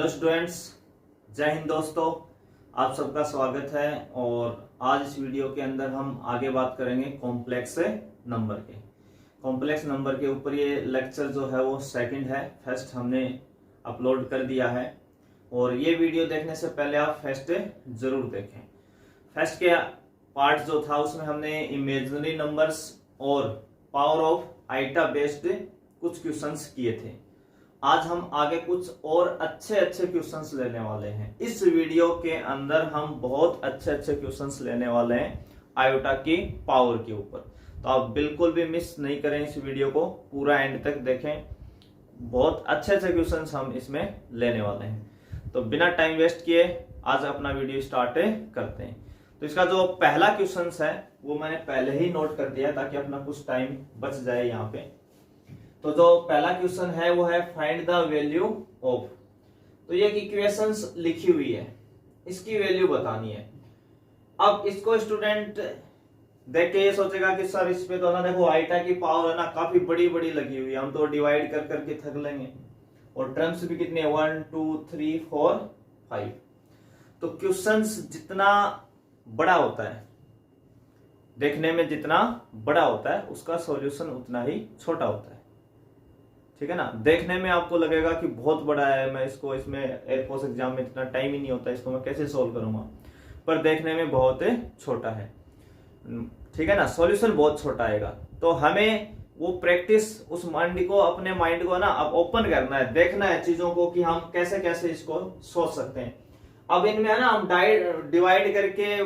Hello students, जय हिंद दोस्तों। आप सबका स्वागत है। और आज इस वीडियो के अंदर हम आगे बात करेंगे कॉम्प्लेक्स नंबर के ऊपर। ये लेक्चर जो है वो सेकंड है, फर्स्ट हमने अपलोड कर दिया है। और ये वीडियो देखने से पहले आप फर्स्ट जरूर देखें। फर्स्ट के पार्ट जो था उसमें हमने इमेजिनरी नंबर्स और पावर ऑफ आइटा बेस्ड कुछ क्वेश्चंस किए थे। आज हम आगे कुछ और अच्छे क्वेश्चंस लेने वाले हैं। इस वीडियो के अंदर हम बहुत अच्छे क्वेश्चंस लेने वाले हैं आयोटा की पावर के ऊपर। तो आप बिल्कुल भी मिस नहीं करें, इस वीडियो को पूरा एंड तक देखें। बहुत अच्छे क्वेश्चंस हम इसमें लेने वाले हैं। तो बिना टाइम वेस्ट किए आज अपना वीडियो स्टार्ट करते हैं। तो इसका जो पहला क्वेश्चन है वो मैंने पहले ही नोट कर दिया ताकि अपना कुछ टाइम बच जाए यहाँ पे। तो जो पहला क्वेश्चन है वो है फाइंड द वैल्यू ऑफ। तो ये इक्वेशंस लिखी हुई है, इसकी वैल्यू बतानी है। अब इसको स्टूडेंट देख के ये सोचेगा कि सर इस पे तो ना देखो आइटा की पावर है ना काफी बड़ी बड़ी लगी हुई है, हम तो डिवाइड कर करके थक लेंगे। और टर्म्स भी कितने 1 2 3 4 5। तो क्वेश्चंस जितना बड़ा होता है, देखने में जितना बड़ा होता है उसका सॉल्यूशन उतना ही छोटा होता है। ठीक है ना। देखने में आपको लगेगा कि बहुत बड़ा है, मैं इसको इसमें एयरफोर्स एग्जाम में इतना टाइम ही नहीं होता, इसको मैं कैसे सोल्व करूंगा, पर देखने में बहुत छोटा है। ठीक है ना, सॉल्यूशन बहुत छोटा आएगा। तो हमें वो प्रैक्टिस उस माइंड को, अपने माइंड को ना अब ओपन करना है, देखना है चीजों को कि हम कैसे कैसे इसको सोच सकते हैं। अब इनमें है ना हम डिवाइड करके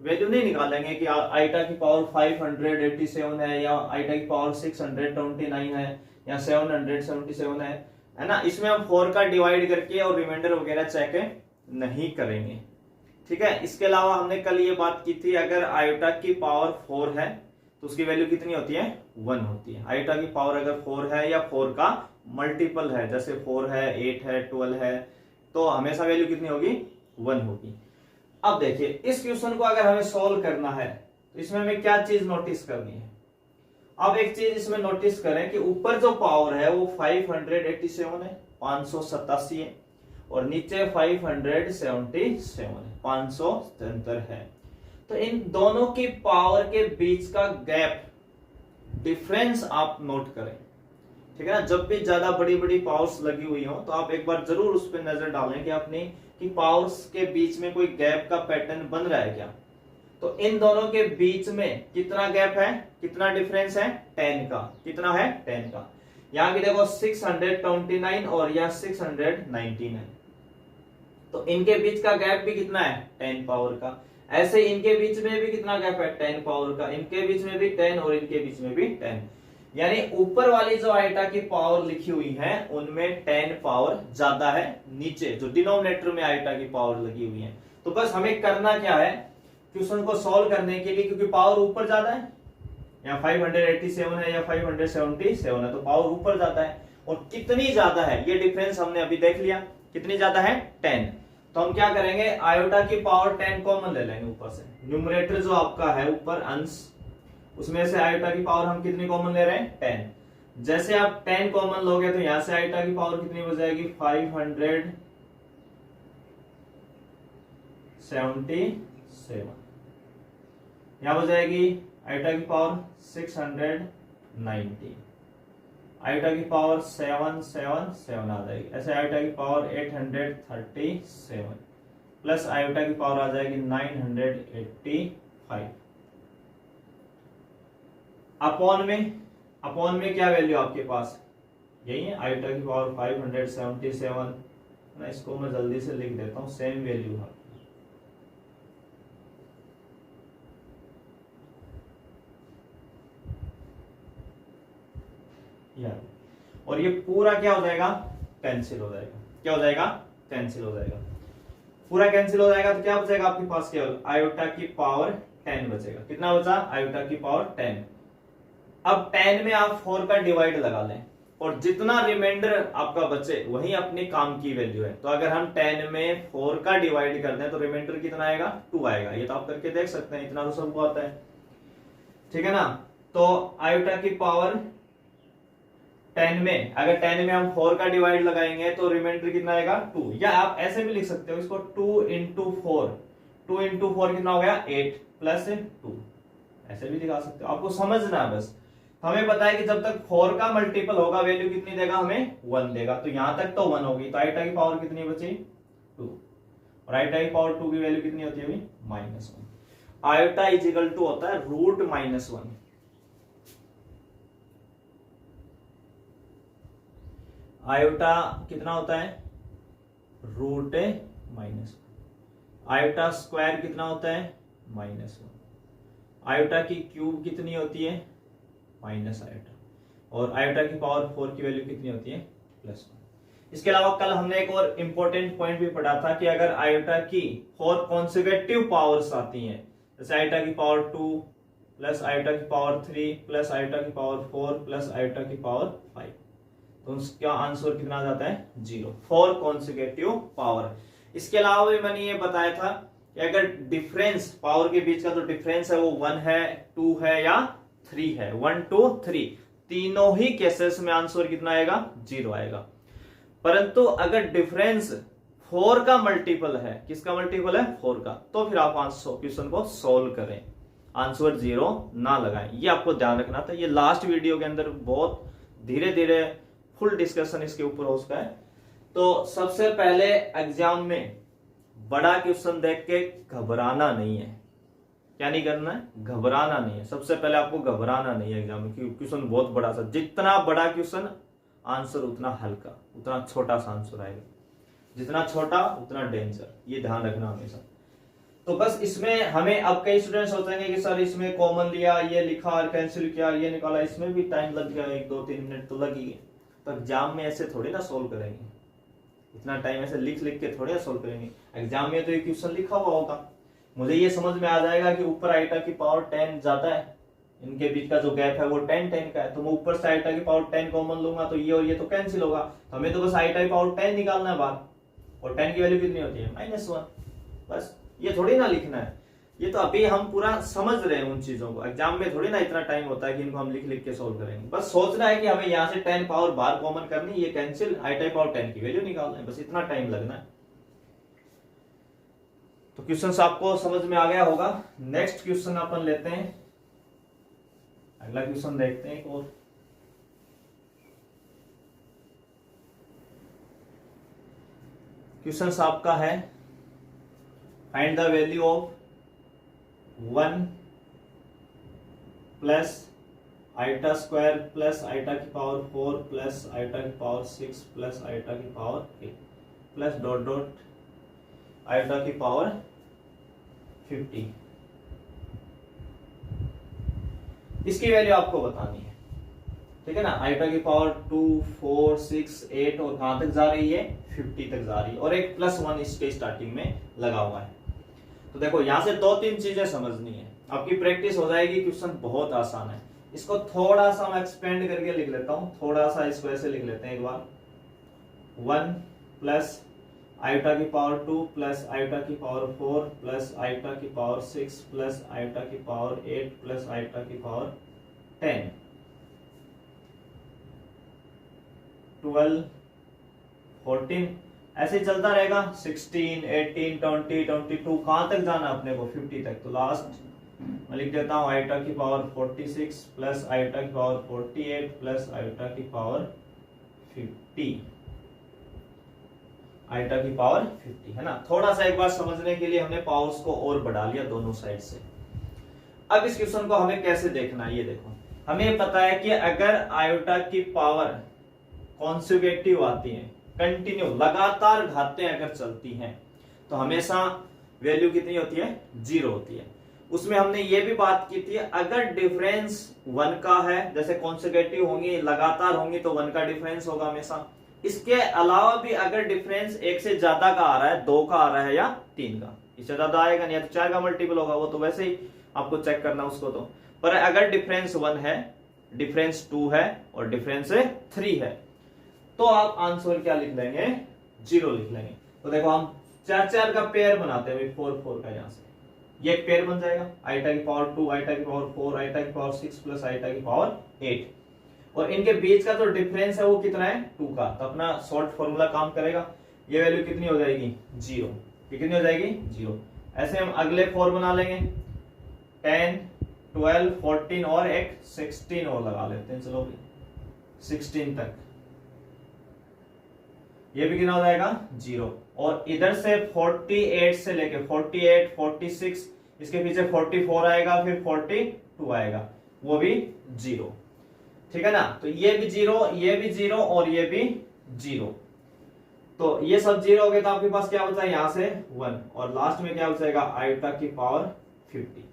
वैल्यू नहीं निकालेंगे कि आइटा की पावर 587 है या आइटा की पावर 629 है या 777 है ना। इसमें हम 4 का डिवाइड करके और रिमाइंडर वगैरह चेक नहीं करेंगे। ठीक है। इसके अलावा हमने कल ये बात की थी, अगर आयोटा की पावर 4 है तो उसकी वैल्यू कितनी होती है 1 होती है। आयोटा की पावर अगर 4 है या 4 का मल्टीपल है, जैसे 4 है 8 है 12 है, तो हमेशा वैल्यू कितनी होगी 1 होगी। अब देखिए इस क्वेश्चन को अगर हमें सोल्व करना है तो इसमें हमें क्या चीज नोटिस करनी है। अब एक चीज इसमें नोटिस करें कि ऊपर जो पावर है वो 587 है, 587 है, और नीचे 577 है, 577 है। तो इन दोनों की पावर के बीच का गैप, डिफरेंस आप नोट करें। ठीक है ना। जब भी ज्यादा बड़ी बड़ी पावर्स लगी हुई हो तो आप एक बार जरूर उस पर नजर डालें कि अपनी कि पावर्स के बीच में कोई गैप का पैटर्न बन रहा है क्या। तो इन दोनों के बीच में कितना गैप है, कितना डिफरेंस है 10 का। कितना है 10 का। यहां भी देखो 629 और यह 619 है, तो इनके बीच का गैप भी कितना है 10 पावर का। ऐसे इनके बीच में भी कितना गैप है 10 पावर का, इनके बीच में भी 10 और इनके बीच में भी 10। यानी ऊपर वाली जो आइटा की पावर लिखी हुई है उनमें 10 पावर ज्यादा है, नीचे जो डिनोमिनेटर में आइटा की पावर लगी हुई है। तो बस हमें करना क्या है क्वेश्चन को सॉल्व करने के लिए, क्योंकि पावर ऊपर ज्यादा है, या 587 है या 577 है, तो पावर ऊपर जाता है। और कितनी ज्यादा है ये डिफरेंस हमने अभी देख लिया, कितनी ज्यादा है 10। तो हम क्या करेंगे, आयोटा की पावर 10 कॉमन ले लेंगे ऊपर से। न्यूमरेटर जो आपका है ऊपर अंश, उसमें से आयोटा की पावर हम कितनी कॉमन ले रहे हैं 10। जैसे आप 10 कॉमन लोगे तो यहां से आयोटा की पावर कितनी हो जाएगी 577, यहां हो जाएगी आयोटा की पावर 690, आयोटा की पावर 777 आ जाएगी। ऐसे आयोटा की पावर 837 प्लस आयोटा की पावर आ जाएगी 985। अपॉन में क्या वैल्यू आपके पास यही है, आयोटा की पावर 577 ना। इसको मैं जल्दी से लिख देता हूं, सेम वैल्यू है। और ये पूरा क्या हो जाएगा कैंसिल हो जाएगा। क्या हो जाएगा कैंसिल हो जाएगा, पूरा कैंसिल हो जाएगा। तो क्या बचेगा आपके पास, केवल आयोटा की पावर 10 बचेगा। कितना बचा आयोटा की पावर 10। अब 10 में आप 4 का डिवाइड लगा लें और जितना रिमाइंडर आपका बचे वही अपने काम की वैल्यू है। तो अगर हम 10 में 4 का डिवाइड कर दें तो रिमाइंडर कितना आएगा 2 आएगा। ये तो आप करके देख सकते हैं, इतना तो सबको आता है। ठीक है ना। तो आयोटा की पावर 10 में, अगर 10 में हम 4 का डिवाइड लगाएंगे तो रिमाइंडर कितना आएगा 2, या आप ऐसे भी लिख सकते हो इसको 2 इंटू 4, 2 इंटू 4 कितना हो गया 8 प्लस 2, ऐसे भी दिखा सकते हो, आपको समझना है बस। हमें पता है कि जब तक 4 का मल्टीपल होगा वैल्यू कितनी देगा, हमें 1 देगा, तो यहां तक तो 1 होगी, तो आइटा की पावर कितनी बची 2, और आइटा की पावर 2 की वैल्यू कितनी होती है अभी -1। आयोटा इज इक्वल टू होता है रूट -1। आयोटा कितना होता है रूट -1। आयोटा स्क्वायर कितना होता है -1। आयोटा की क्यूब कितनी होती है माइनस आयोटा, और आयोटा की पावर 4 की वैल्यू कितनी होती है +1। इसके अलावा कल हमने एक और इंपॉर्टेंट पॉइंट भी पढ़ा था कि अगर आयोटा की 4 कॉन्सेक्यूटिव पावर्स आती हैं, जैसे आयोटा की पावर 2 प्लस आयोटा की पावर 3 प्लस आयोटा की पावर 4 प्लस आयोटा की पावर 5, तो उसका आंसर कितना आ जाता है 0, 4 कॉन्सेक्यूटिव पावर। इसके अलावा भी मैंने ये बताया था कि अगर डिफरेंस पावर के बीच का जो डिफरेंस है वो 1 है 2 है या 3 है, 1 2 3, तीनों ही केसेस में आंसर कितना आएगा 0 आएगा। परंतु अगर डिफरेंस 4 का मल्टीपल है, किसका मल्टीपल है 4 का, तो फिर आप क्वेश्चन को सोल्व करें, आंसर 0 ना लगाएं, ये आपको ध्यान रखना था। ये लास्ट वीडियो के अंदर बहुत धीरे धीरे फुल डिस्कशन इसके ऊपर हो सका है। तो सबसे पहले एग्जाम में बड़ा क्वेश्चन देख के घबराना नहीं है, क्या नहीं करना है, घबराना नहीं है। सबसे पहले आपको घबराना नहीं है एग्जाम में, क्योंकि क्वेश्चन बहुत बड़ा सा, जितना बड़ा क्वेश्चन आंसर उतना हल्का, उतना छोटा सा आंसर आएगा, जितना छोटा उतना डेंजर, ये ध्यान रखना हमेशा। तो बस इसमें हमें, अब कई स्टूडेंट सोचेंगे कि सर इसमें कॉमन लिया, ये लिखा और कैंसिल किया, ये निकाला, इसमें भी टाइम लग गया, 1 2 3 मिनट तो लग ही गए। तो एग्जाम में ऐसे थोड़ी ना सोल्व करेंगे, इतना टाइम ऐसे लिख लिख के थोड़ी ना सोल्व करेंगे। एग्जाम में तो ये क्वेश्चन लिखा हुआ होगा, मुझे ये समझ में आ जाएगा कि ऊपर आइटा की पावर 10 जाता है, इनके बीच का जो गैप है वो 10 10 का है, तो मैं ऊपर से आइटा की पावर 10 कॉमन लूंगा तो ये और ये तो कैंसिल होगा, तो हमें तो बस आइटा की पावर 10 निकालना है बाहर, और 10 की वैल्यू कितनी होती है -1, बस। ये थोड़ी ना लिखना है, ये तो अभी हम पूरा समझ रहे हैं उन चीजों को, एग्जाम में थोड़ी ना इतना टाइम होता है कि इनको हम लिख लिख के सोल्व करेंगे। बस सोचना है कि हमें यहाँ से 10 पावर बाहर कॉमन करनी, ये कैंसिल, आइटा की पावर 10 की वैल्यू निकालना है, बस इतना टाइम लगना है। तो क्वेश्चन आपको समझ में आ गया होगा। नेक्स्ट क्वेश्चन अपन लेते हैं, अगला क्वेश्चन देखते हैं एक और। क्वेश्चन आपका है find the value of 1 plus iota square plus iota की पावर 4 प्लस आइटा की पावर 6 प्लस आइटा की power 8 plus dot dot iota की पावर 50। इसकी वैल्यू आपको बतानी है, ठीक है ना। आइटा की पावर 2 4 6 8 और कहां तक जा रही है 50 तक जा रही है, और एक +1 इसके स्टार्टिंग में लगा हुआ है। तो देखो यहां से 2-3 चीजें समझनी है, आपकी प्रैक्टिस हो जाएगी। क्वेश्चन बहुत आसान है, इसको थोड़ा सा मैं एक्सपेंड करके लिख लेता हूं, थोड़ा सा इसको ऐसे लिख लेते हैं एक बार। 1 प्लस आइटा की पावर 2 प्लस आइटा की पावर 4 प्लस आइटा की पावर 6 प्लस आइटा की पावर 8 प्लस आइटा की पावर 10, 12 14, ऐसे ही चलता रहेगा। 16 18 20 22, कहां तक जाना अपने को 50 तक। तो लास्ट मैं लिख देता हूं आइटा की पावर 46 प्लस आइटा की पावर 48 प्लस आइटा की पावर 50, आइटा की पावर 50 है ना। थोड़ा सा एक बार समझने के लिए हमने पावर्स को और बढ़ा लिया दोनों साइड से। अब इस क्वेश्चन को हमें कैसे देखना है, ये देखो, हमें पता है कि अगर आयोटा की पावर कॉन्सेक्यूटिव आती है, कंटिन्यू लगातार घातें अगर चलती हैं, तो हमेशा वैल्यू कितनी होती है 0 होती है। उसमें हमने ये भी बात की थी, अगर डिफरेंस 1 का है, जैसे कॉन्सेक्यूटिव होंगी लगातार होंगी तो 1 का डिफरेंस होगा हमेशा। इसके अलावा भी अगर डिफरेंस 1 से ज्यादा का आ रहा है, 2 का आ रहा है या 3 का, इससे ज्यादा आएगा नहीं, तो 4 का मल्टीपल होगा, वो तो वैसे ही आपको चेक करना उसको। तो पर अगर डिफरेंस 1 है, डिफरेंस 2 है और डिफरेंस 3 है, तो आप आंसर क्या लिख लेंगे 0 लिख लेंगे। तो देखो हम 4 का पेयर बनाते हैं 4 का, यहां से ये एक पेयर बन जाएगा, आइटा की पावर 2 आइटा की पावर 4 आइटा की पावर 6 प्लस आइटा की पावर 8। और इनके बीच का जो डिफरेंस है वो कितना है 2 का। तो अपना शॉर्ट फॉर्मूला काम करेगा, ये वैल्यू कितनी हो जाएगी 0, ये कितनी हो जाएगी 0। ऐसे हम अगले 4 बना लेंगे, 10 12 14 और एक 16 और लगा लेते हैं, चलो 16 तक, ये भी कितना हो जाएगा 0। और इधर से 48 से लेके 48 46 इसके पीछे 44 आएगा, फिर 42 आएगा, वो भी 0, ठीक है ना। तो ये भी 0, ये भी 0 और ये भी 0। तो ये सब 0 हो गए, तो आपके पास क्या बचा यहां से 1 और लास्ट में क्या बचेगा आयोटा की पावर 50,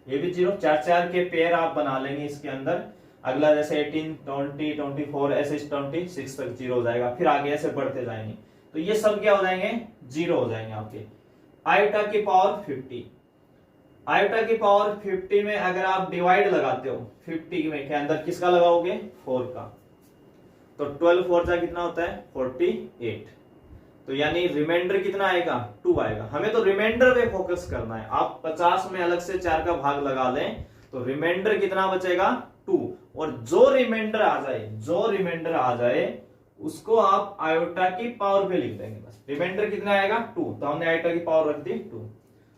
ये भी 0। 4 के पेयर आप बना लेंगे इसके अंदर। अगला जैसे 18 20 24 ऐसे 26 तक 0 हो जाएगा, फिर आगे ऐसे बढ़ते जाएंगे। तो ये सब क्या हो जाएंगे 0 हो जाएंगे आपके। आयोटा की पावर 50, आयोटा की पावर 50 में अगर आप डिवाइड लगाते हो 50 में के अंदर किसका लगाओगे 4 का, तो 12 4 जा कितना होता है 48। तो यानी रिमाइंडर कितना आएगा 2 आएगा। हमें तो रिमाइंडर पे फोकस करना है। आप 50 में अलग से 4 का भाग लगा लें तो रिमाइंडर कितना बचेगा 2, और जो रिमाइंडर आ जाए उसको आप आयोटा की पावर पे लिख देंगे बस। रिमाइंडर कितना आएगा 2, तो हमने आयोटा की पावर रख दी 2।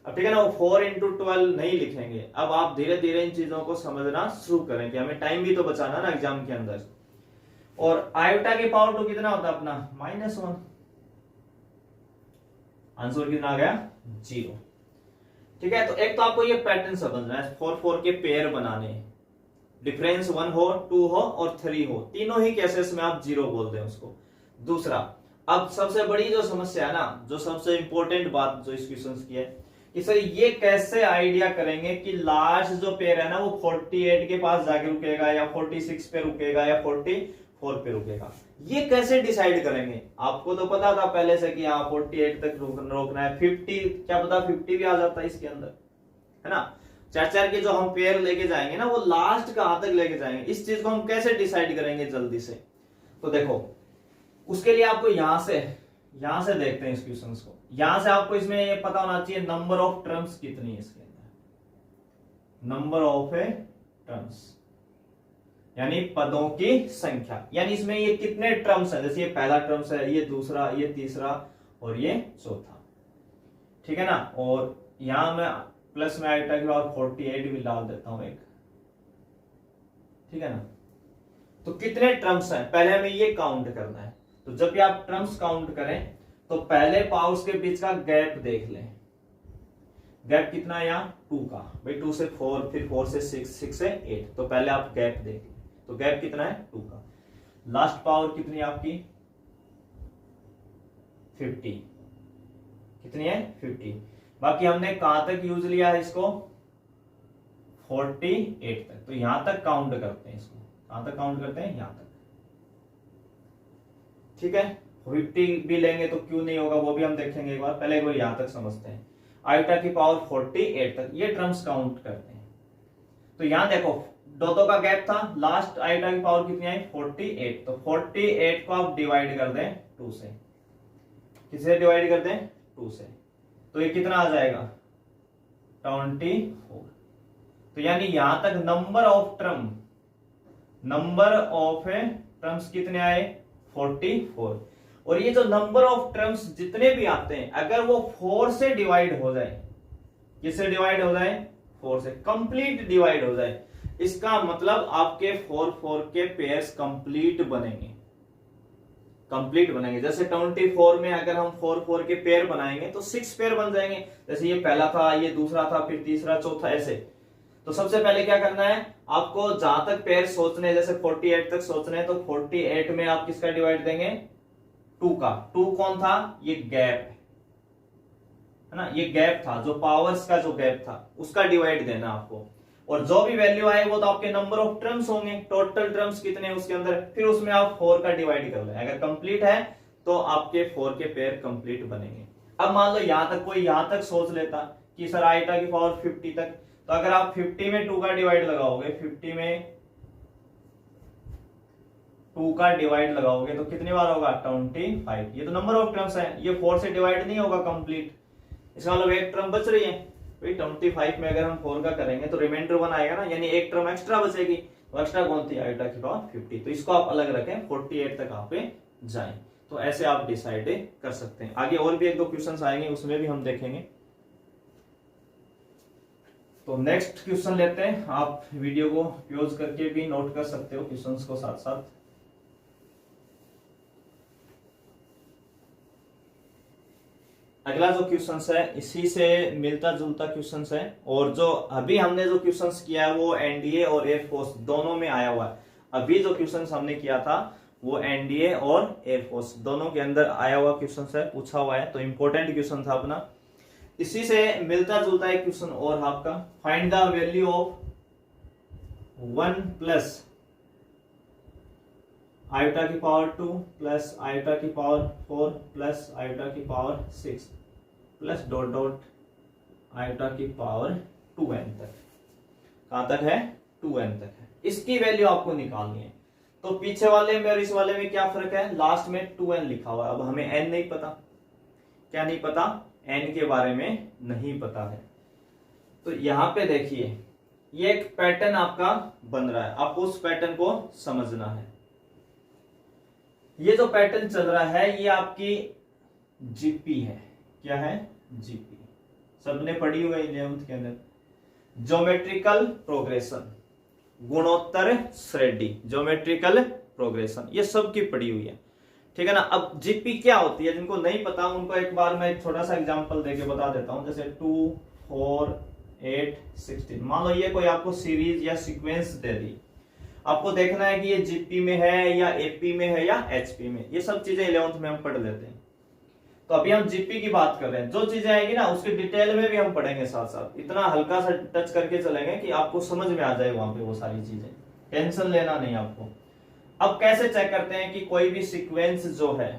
अब ठीक है ना, वो 4 × 12 नहीं लिखेंगे। अब आप धीरे धीरे इन चीजों को समझना शुरू करें कि हमें टाइम भी तो बचाना ना एग्जाम के अंदर। और आयोटा की पावर 2 कितना होता है अपना -1, आंसर कितना आ गया 0, ठीक है। तो एक तो आपको ये पैटर्न समझना है, 4 4 के पेयर बनाने, डिफरेंस 1 हो 2 हो और 3 हो, तीनों ही केसेस में आप 0 बोल दें उसको। दूसरा, अब सबसे बड़ी जो समस्या है ना, जो सबसे इंपॉर्टेंट बात जो इस क्वेश्चन की है कि सर ये कैसे आइडिया करेंगे कि लास्ट जो पेयर है ना वो 48 के पास जाके रुकेगा या 46 पे रुकेगा या 44 पे रुकेगा, ये कैसे डिसाइड करेंगे। आपको तो पता था पहले से कि यहाँ 48 तक रोकना है, 50 क्या पता 50 भी आ जाता है इसके अंदर, है ना। 4 के जो हम पेयर लेके जाएंगे ना वो लास्ट कहां तक लेके जाएंगे, इस चीज को हम कैसे डिसाइड करेंगे जल्दी से। तो देखो उसके लिए आपको यहां से देखते हैं इस क्वेश्चन को। यहां से आपको इसमें ये पता होना चाहिए नंबर ऑफ टर्म्स कितनी है इसके अंदर, नंबर ऑफ टर्म्स यानी पदों की संख्या, यानी इसमें ये कितने टर्म्स है। जैसे ये पहला टर्म्स है, ये दूसरा, ये तीसरा और ये चौथा, ठीक है ना। और यहां मैं प्लस में आयोटा के बाद 48 भी डाल देता हूं एक, ठीक है ना। तो कितने टर्म्स हैं पहले हमें ये काउंट करना है। तो जब भी आप टर्म्स काउंट करें तो पहले पावर्स के बीच का गैप देख लें। गैप कितना है यहाँ 2 का, भाई 2 से 4, फिर 4 से 6, 6 से 8, तो पहले आप गैप देख लें। तो गैप कितना है 2 का। लास्ट पावर कितनी है आपकी 50, कितनी है 50। बाकी हमने कहां तक यूज लिया है इसको 48 तक, तो यहां तक काउंट करते हैं इसको। कहां तक काउंट करते हैं यहां तक, ठीक है। 50 भी लेंगे तो क्यों नहीं होगा वो भी हम देखेंगे एक बार, पहले एक बार यहां तक समझते हैं। आयोटा की पावर 48 तक ये टर्म्स काउंट करते हैं। तो यहां देखो दो का गैप था, लास्ट आयोटा की पावर कितनी आई 48, तो 48 को आप डिवाइड कर दें 2 से, किससे डिवाइड कर दें 2 से, तो ये कितना आ जाएगा 24। तो यानी यहां तक नंबर ऑफ टर्म्स कितने आए 44। और ये जो नंबर ऑफ टर्म्स जितने भी आते हैं अगर वो 4 से डिवाइड हो जाए, किससे डिवाइड हो जाए 4 से, कंप्लीट डिवाइड हो जाए, इसका मतलब आपके 4 4 के पेयर्स कंप्लीट बनेंगे। जैसे 24 में अगर हम 4 4 के पेयर बनाएंगे तो 6 पेयर बन जाएंगे। जैसे ये पहला था, ये दूसरा था, फिर तीसरा, चौथा, ऐसे। तो सबसे पहले क्या करना है आपको, जहां तक पेयर सोचने, जैसे 48 तक सोचने हैं, तो 48 में आप किसका डिवाइड देंगे 2 का। 2 कौन था, ये गैप है ना, ये गैप था, जो पावर्स का जो गैप था उसका डिवाइड देना आपको। और जो भी वैल्यू आए वो तो आपके नंबर ऑफ टर्म्स होंगे, टोटल टर्म्स कितने हैं उसके अंदर, फिर उसमें आप 4 का डिवाइड कर लें। अगर कंप्लीट है तो आपके 4 के पेयर कंप्लीट बनेंगे। अब मान लो यहां तक कोई यहां तक सोच लेता कि सर आयोटा की पावर 50 तक, तो अगर आप 50 में 2 का डिवाइड लगाओगे, 50 में 2 का डिवाइड लगाओगे तो कितनी बार होगा 25। ये तो नंबर ऑफ टर्म्स है, ये 4 से डिवाइड नहीं होगा कंप्लीट, इसका मतलब एक टर्म बच रही है। 25 में अगर हम 4 का करेंगे तो रिमाइंडर 1 आएगा ना, यानी एक टर्म एक्स्ट्रा बचेगी। वो एक्स्ट्रा कौन थी, आयोटा की पावर 50, तो इसको आप अलग रखें, 48 तक आप पे जाएं। तो ऐसे आप डिसाइड कर सकते हैं। आगे और भी एक दो क्वेश्चंस आएंगे, उसमें भी हम देखेंगे। तो नेक्स्ट क्वेश्चन लेते हैं। आप वीडियो को पॉज करके भी नोट कर सकते हो क्वेश्चंस को साथ साथ। अगला जो क्वेश्चन है इसी से मिलता जुलता क्वेश्चन है, और जो अभी हमने जो क्वेश्चन किया है वो एनडीए और एयरफोर्स दोनों में आया हुआ है। अभी जो क्वेश्चन हमने किया था वो एनडीए और एयरफोर्स दोनों के अंदर आया हुआ क्वेश्चन है, पूछा हुआ है, तो इंपॉर्टेंट क्वेश्चन था अपना। इसी से मिलता जुलता एक क्वेश्चन और आपका, find the value of 1 plus iota की पावर 2 प्लस आयोटा की पावर 4 प्लस आयोटा की power 6 plus dot dot iota की पावर 2n तक। कहां तक है, 2n तक है। इसकी वैल्यू आपको निकालनी है। तो पीछे वाले में और इस वाले में क्या फर्क है, लास्ट में 2n लिखा हुआ है। अब हमें n नहीं पता, क्या नहीं पता, n के बारे में नहीं पता है। तो यहां पे देखिए ये एक पैटर्न आपका बन रहा है, आपको उस पैटर्न को समझना है। ये जो पैटर्न चल रहा है ये आपकी जीपी है। क्या है, जीपी, सबने पढ़ी हुई है 11th के अंदर। ज्योमेट्रिकल प्रोग्रेशन, गुणोत्तर श्रेणी, ज्योमेट्रिकल प्रोग्रेशन, ये सब की पढ़ी हुई है, ठीक है ना। अब जीपी क्या होती है, जिनको नहीं पता उनको एक बार मैं एक छोटा सा एग्जांपल देके बता देता हूं। जैसे 2, 4, 8, 16, मान लो ये कोई आपको सीरीज या सीक्वेंस दे दी, आपको देखना है कि ये जीपी में है या एपी में है या एचपी में। ये सब चीजें 11th में हम पढ़ लेते हैं। तो अभी हम जीपी की बात कर रहे हैं, जो चीजें आएगी ना उसकी डिटेल में भी हम पढ़ेंगे साथ साथ। इतना हल्का सा टच करके चलेंगे कि आपको समझ में आ जाए वहां पे वो सारी चीजें, टेंशन लेना नहीं आपको। अब कैसे चेक करते हैं कि कोई भी सीक्वेंस जो है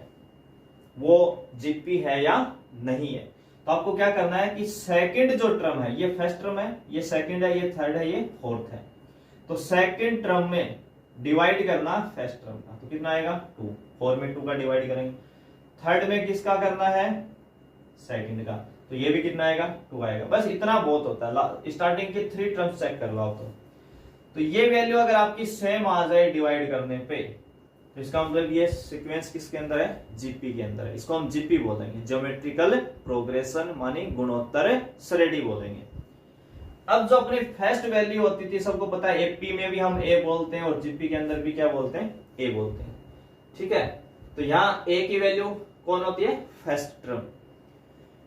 वो जीपी है या नहीं है। तो आपको क्या करना है कि सेकंड जो टर्म है, ये फर्स्ट टर्म है, ये सेकंड है, ये थर्ड है, ये फोर्थ है। तो सेकंड टर्म में डिवाइड करना फर्स्ट टर्म का, तो कितना आएगा 2, 4 में 2 का डिवाइड करेंगे। थर्ड में किसका करना है, सेकंड का, तो ये भी कितना आएगा 2 आएगा। बस इतना बहुत होता है। स्टार्टिंग के 3 टर्म्स चेक कर लो तो ये वैल्यू अगर आपकी सेम आ जाए डिवाइड करने पे, तो इसका मतलब ये सीक्वेंस किसके अंदर है, जीपी के अंदर है। इसको हम जीपी बोलेंगे, ज्योमेट्रिकल प्रोग्रेशन मानी गुणोत्तर श्रेणी बोलेंगे। अब जो अपनी फर्स्ट वैल्यू होती थी सबको पता है, एपी में भी हम ए बोलते हैं और जीपी के अंदर भी क्या बोलते हैं, ए बोलते हैं, ठीक है। तो यहाँ ए की वैल्यू कौन होती है, फर्स्ट टर्म।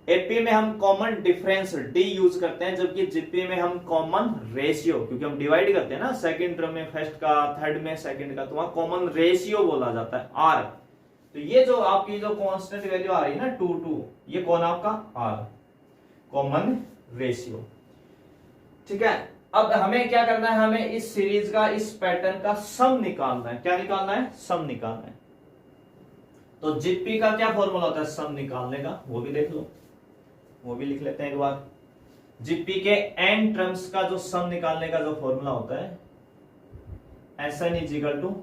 एपी में हम कॉमन डिफरेंस डी यूज करते हैं, जबकि जीपी में हम कॉमन रेशियो, क्योंकि हम डिवाइड करते हैं ना सेकंड टर्म में फर्स्ट का, थर्ड में सेकंड का, तो वहां कॉमन रेशियो बोला जाता है, आर। तो ये जो आपकी जो कांस्टेंट वैल्यू आ रही है ना 2, 2, ये कौन आपका आर, कॉमन रेशियो, ठीक है। अब हमें क्या करना है, हमें इस सीरीज का, इस पैटर्न का सम निकालना है। क्या निकालना है, सम निकालना है। तो जीपी का क्या फॉर्मूला होता है सम निकालने का, वो भी देख लो, वो भी लिख लेते हैं एक बार। जीपी के एन टर्म्स का जो सम निकालने का जो फॉर्मूला होता है, Sn is equal to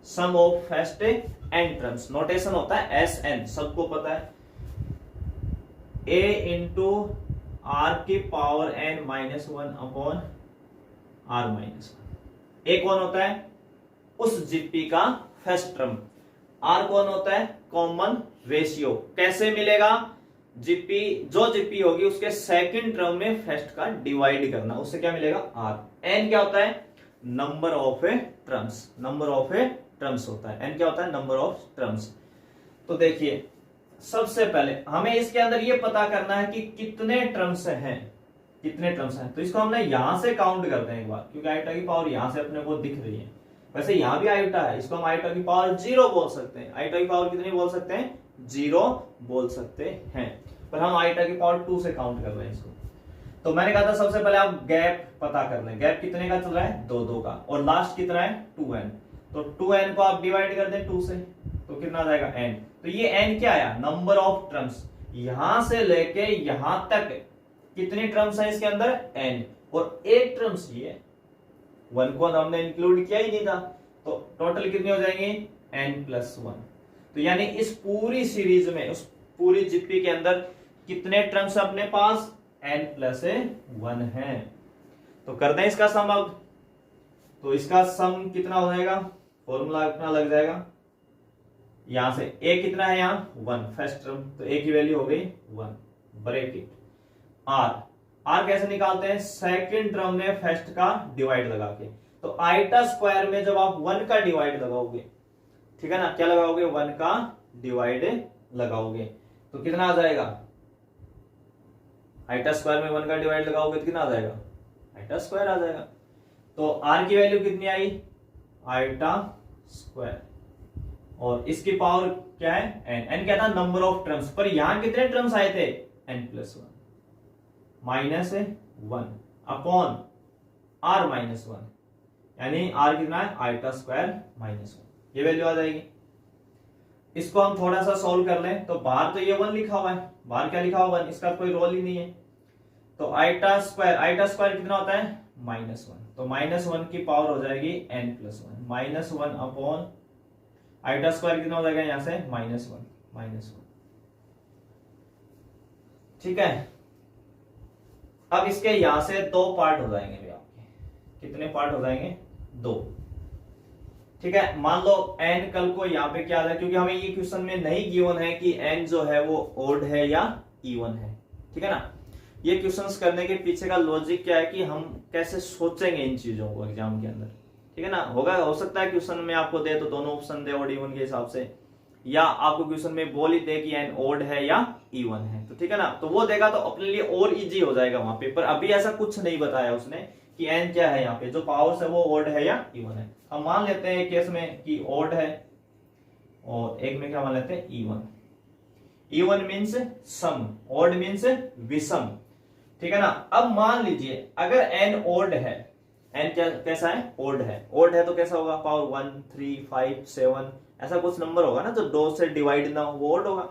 sum of first n terms. Notation होता है Sn, सबको पता है, a इंटू आर की power n minus 1 upon r minus 1। A कौन होता है, उस जीपी का फर्स्ट टर्म, आर कौन होता है, कॉमन रेशियो। कैसे मिलेगा, जीपी, जो जीपी होगी उसके सेकंड टर्म में फर्स्ट का डिवाइड करना, उससे क्या मिलेगा आर। एन क्या होता है, number of terms, number of terms होता है, एन क्या होता है, नंबर ऑफ टर्म्स। तो देखिए सबसे पहले हमें इसके अंदर ये पता करना है कि कितने टर्म्स हैं, कितने टर्म्स हैं। तो इसको हमने यहां से काउंट करते हैं एक बार, क्योंकि आयोटा की पावर यहां से अपने को दिख रही है। वैसे यहां भी आयोटा है, इसको हम आयोटा की पावर 0 बोल सकते हैं। आयोटा की पावर कितनी बोल सकते हैं, 0 बोल सकते हैं, पर हम आयोटा की पावर 2 से काउंट कर रहे हैं इसको। तो मैंने कहा था सबसे पहले आप गैप पता कर लें, गैप कितने का चल रहा है, 2, 2 का, और लास्ट कितना है 2n। तो 2n को आप डिवाइड कर दें 2 से, तो कितना आ जाएगा n। तो ये n क्या आया, नंबर ऑफ टर्म्स। यहां से लेके यहां तक कितनी टर्म्स है इसके अंदर, n, और एक टर्म्स ये 1 को हमने इंक्लूड किया ही नहीं था, तो टोटल कितनी हो जाएंगी n प्लस 1। तो यानी इस पूरी सीरीज में, उस पूरी जीपी के अंदर कितने टर्म्स अपने पास, n प्लस 1 है। तो कर दें इसका सम अब। तो इसका सम कितना हो जाएगा, फॉर्मूला कितना लग जाएगा, यहां से a कितना है, यहाँ 1 फर्स्ट टर्म, तो a की वैल्यू हो गई 1 ब्रैकेट r कैसे निकालते हैं, सेकंड टर्म में फर्स्ट का डिवाइड लगा के। तो आइटा स्क्वायर में जब आप 1 का डिवाइड लगाओगे, ठीक है ना, क्या लगाओगे, 1 का डिवाइड लगाओगे, तो कितना आ जाएगा, आइटा स्क्वायर में 1 का डिवाइड लगाओगे तो कितना आ जाएगा, आइटा स्क्वायर आ जाएगा। तो r की वैल्यू कितनी आई, आइटा स्क्वायर, और इसकी पावर क्या है, n क्या था, नंबर ऑफ टर्म्स, पर यहां कितने टर्म्स आए थे, n+1 minus 1 upon r minus 1, यानी r कितना है, आइटा स्क्वायर माइनस 1, ये वैल्यू आ जाएगी। इसको हम थोड़ा सा सॉल्व कर लें, तो बाहर तो ये 1 लिखा हुआ है, बाहर क्या लिखा हुआ है, इसका कोई रोल ही नहीं है। तो आइटा स्क्वायर कितना होता है, -1, तो -1 की पावर हो जाएगी n+1, -1 अपॉन आइटा स्क्वायर कितना हो जाएगा, यहां से -1, ठीक है। अब इसके यहां से 2 पार्ट हो जाएंगे भी आपके, कितने पार्ट हो जाएंगे, 2, ठीक है। मान लो n कल को यहाँ पे क्या आ जाए, क्योंकि हमें ये क्वेश्चन में नहीं गिवन है कि n जो है वो ओड है या इवन है, ठीक है ना। ये क्वेश्चंस करने के पीछे का लॉजिक क्या है कि हम कैसे सोचेंगे इन चीजों को एग्जाम के अंदर, ठीक है ना। हो सकता है क्वेश्चन में आपको दे तो दोनों ऑप्शन दे ओड इवन के हिसाब से, या आपको क्वेश्चन में बोल ही दे कि n ओड है या इवन है, तो ठीक है ना, तो वो देगा तो अपने लिए और इजी हो जाएगा वहां पे। पर अभी ऐसा कुछ नहीं बताया उसने कि n क्या है, यहाँ पे जो पावर्स है वो ओड है या इवन है। हम मान लेते हैं एक केस में कि ओड है, और एक में क्या मान लेते हैं, इवन। इवन मीन्स सम, ओड मीन्स विषम, ठीक है ना। अब मान लीजिए अगर n ओड है, n क्या कैसा है, ओड है, ओड है तो कैसा होगा, पावर 1 3 5 7 ऐसा कुछ नंबर होगा ना, जो 2 से डिवाइड ना हो वो ओड होगा।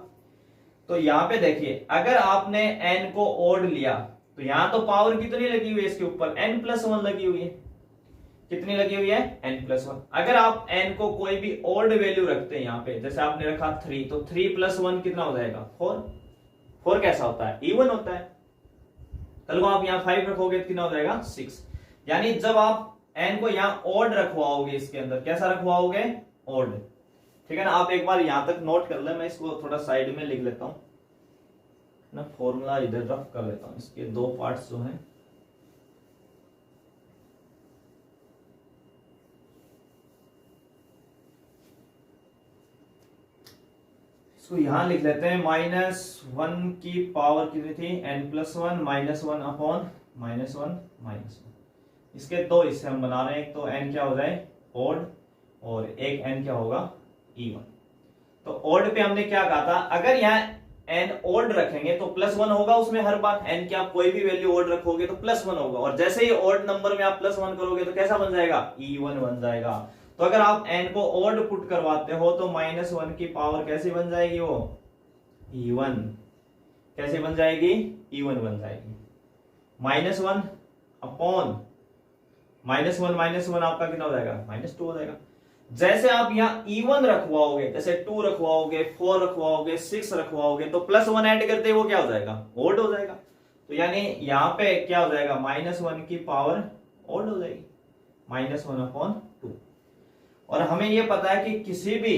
तो यहाँ पे देखिए अगर आपने n को ओड लिया तो यहां तो पावर कितनी लगी हुई है इसके ऊपर, n+1 लगी हुई है, कितनी लगी हुई है, n+1। अगर आप n को कोई भी ओड वैल्यू रखते हैं यहाँ पे, जैसे आपने रखा 3, तो 3+1 कितना हो जाएगा, 4 कैसा होता है, इवन होता है। कल को आप यहाँ 5 रखोगे तो कितना हो जाएगा, 6। यानी जब आप n को यहाँ ओड रखवाओगे, इसके अंदर कैसा रखवाओगे, ओड, ठीक है ना। आप एक बार यहां तक नोट कर ले, मैं इसको थोड़ा साइड में लिख लेता हूं ना, फॉर्मूला इधर रफ कर लेता हूं, इसके 2 पार्ट्स जो हैं, इसको यहां लिख लेते हैं। -1 की पावर कितनी थी, n+1, -1 अपॉन -1, इसके 2 हिस्से हम बना रहे हैं, एक तो n क्या हो जाए, ओड, और एक n क्या होगा, इवन। तो ओड पे हमने क्या कहा था, अगर यहाँ n ओड रखेंगे तो +1 होगा उसमें हर बार, n की आप कोई भी वैल्यू ओड रखोगे तो +1 होगा, और जैसे ही ओड नंबर में आप +1 करोगे तो कैसा बन जाएगा, इवन बन जाएगा। तो अगर आप n को ओड पुट करवाते हो तो -1 की पावर कैसी बन जाएगी, वो इवन, कैसे बन जाएगी, इवन बन जाएगी। -1 अपॉन -1 आपका कितना हो जाएगा, -2 हो जाएगा। जैसे आप यहाँ इवन रखवाओगे, जैसे 2 रखवाओगे, 4 रखवाओगे, 6 रखवाओगे, तो +1 ऐड करते वो क्या हो जाएगा, ओड हो जाएगा। तो यानी यहाँ पे क्या हो जाएगा, -1 की पावर ओड हो जाएगी, -1/2। और हमें ये पता है कि किसी भी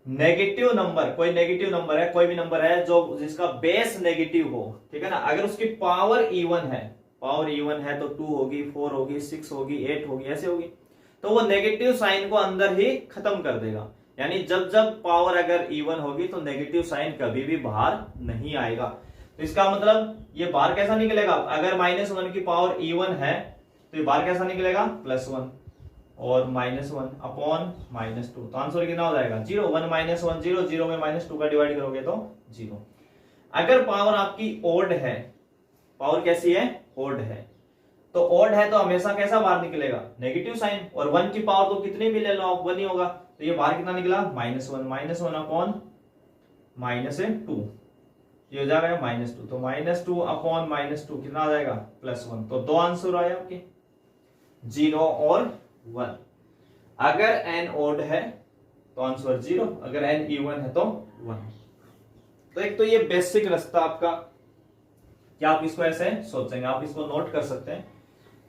नेगेटिव नंबर, कोई नेगेटिव नंबर है, कोई भी नंबर है जो जिसका बेस नेगेटिव हो, ठीक है ना, अगर उसकी पावर इवन है, तो 2 होगी, 4 होगी, 6 होगी, 8 होगी, ऐसे होगी, तो वो नेगेटिव साइन को अंदर ही खत्म कर देगा। यानी जब जब पावर अगर इवन होगी तो नेगेटिव साइन कभी भी बाहर नहीं आएगा। तो इसका मतलब ये बाहर कैसा निकलेगा, अगर -1 की पावर इवन है तो ये बाहर कैसा निकलेगा, +1, और -1 अपॉन -2, तो आंसर कितना हो जाएगा, 0। 1 - 1 0, 0 में -2 का डिवाइड करोगे तो 0। अगर पावर आपकी ओड है, पावर कैसी है, ओड है, तो ओड है तो हमेशा कैसा बाहर निकलेगा, नेगेटिव साइन, और 1 की पावर तो कितनी भी ले लो आप, 1 ही होगा, तो ये बाहर कितना निकला, -1 अपॉन -2, ये हो जाएगा -2, तो -2 अपॉन -2 कितना आ जाएगा, +1। तो 2 आंसर आए आपके, 0 और 1। अगर n ओड है तो आंसर 0, अगर n इवन है तो 1। तो एक तो ये बेसिक रास्ता आपका, क्या आप इसको ऐसे सोचेंगे, आप इसको नोट कर सकते हैं।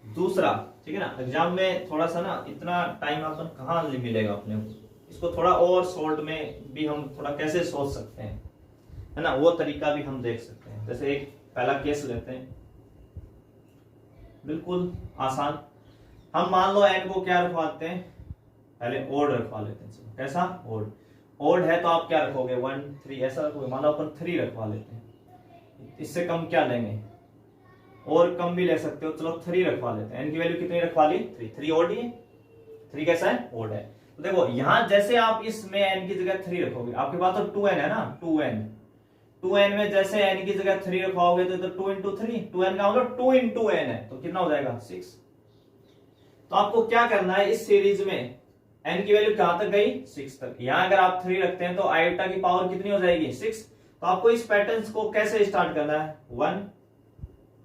दूसरा, ठीक है ना। एग्जाम में थोड़ा सा ना इतना टाइम अपन कहाँ मिलेगा अपने को, इसको थोड़ा और शॉर्ट में भी हम थोड़ा कैसे सोच सकते हैं, है ना, वो तरीका भी हम देख सकते हैं। जैसे एक पहला केस लेते हैं, बिल्कुल आसान। हम मान लो n को क्या रखवाते हैं, पहले ओड रखवा लेते हैं। कैसा ओड, ओड है तो आप क्या रखोगे 1 3 ऐसा रखोगे। मान लो अपन 3 रखवा लेते हैं, इससे कम क्या लेंगे, और कम भी ले सकते हो, चलो 3 रखवा लेते हैं। n की वैल्यू कितनी रखवा ली 3, 3 ओड ही है, 3 कैसा है ओड है। तो देखो यहां जैसे आप इसमें n की जगह 3 रखोगे, आपके पास तो 2n है ना, 2n में जैसे n की जगह 3 रखवाओगे तो 2 इंटू 3, 2n का मतलब 2 इंटू n है, तो कितना हो जाएगा 6। तो आपको क्या करना है इस सीरीज में, n की वैल्यू कहां तक गई 6 तक। यहां अगर आप 3 रखते हैं तो आयोटा की पावर कितनी हो जाएगी 6। तो आपको इस पैटर्न को कैसे स्टार्ट करना है, 1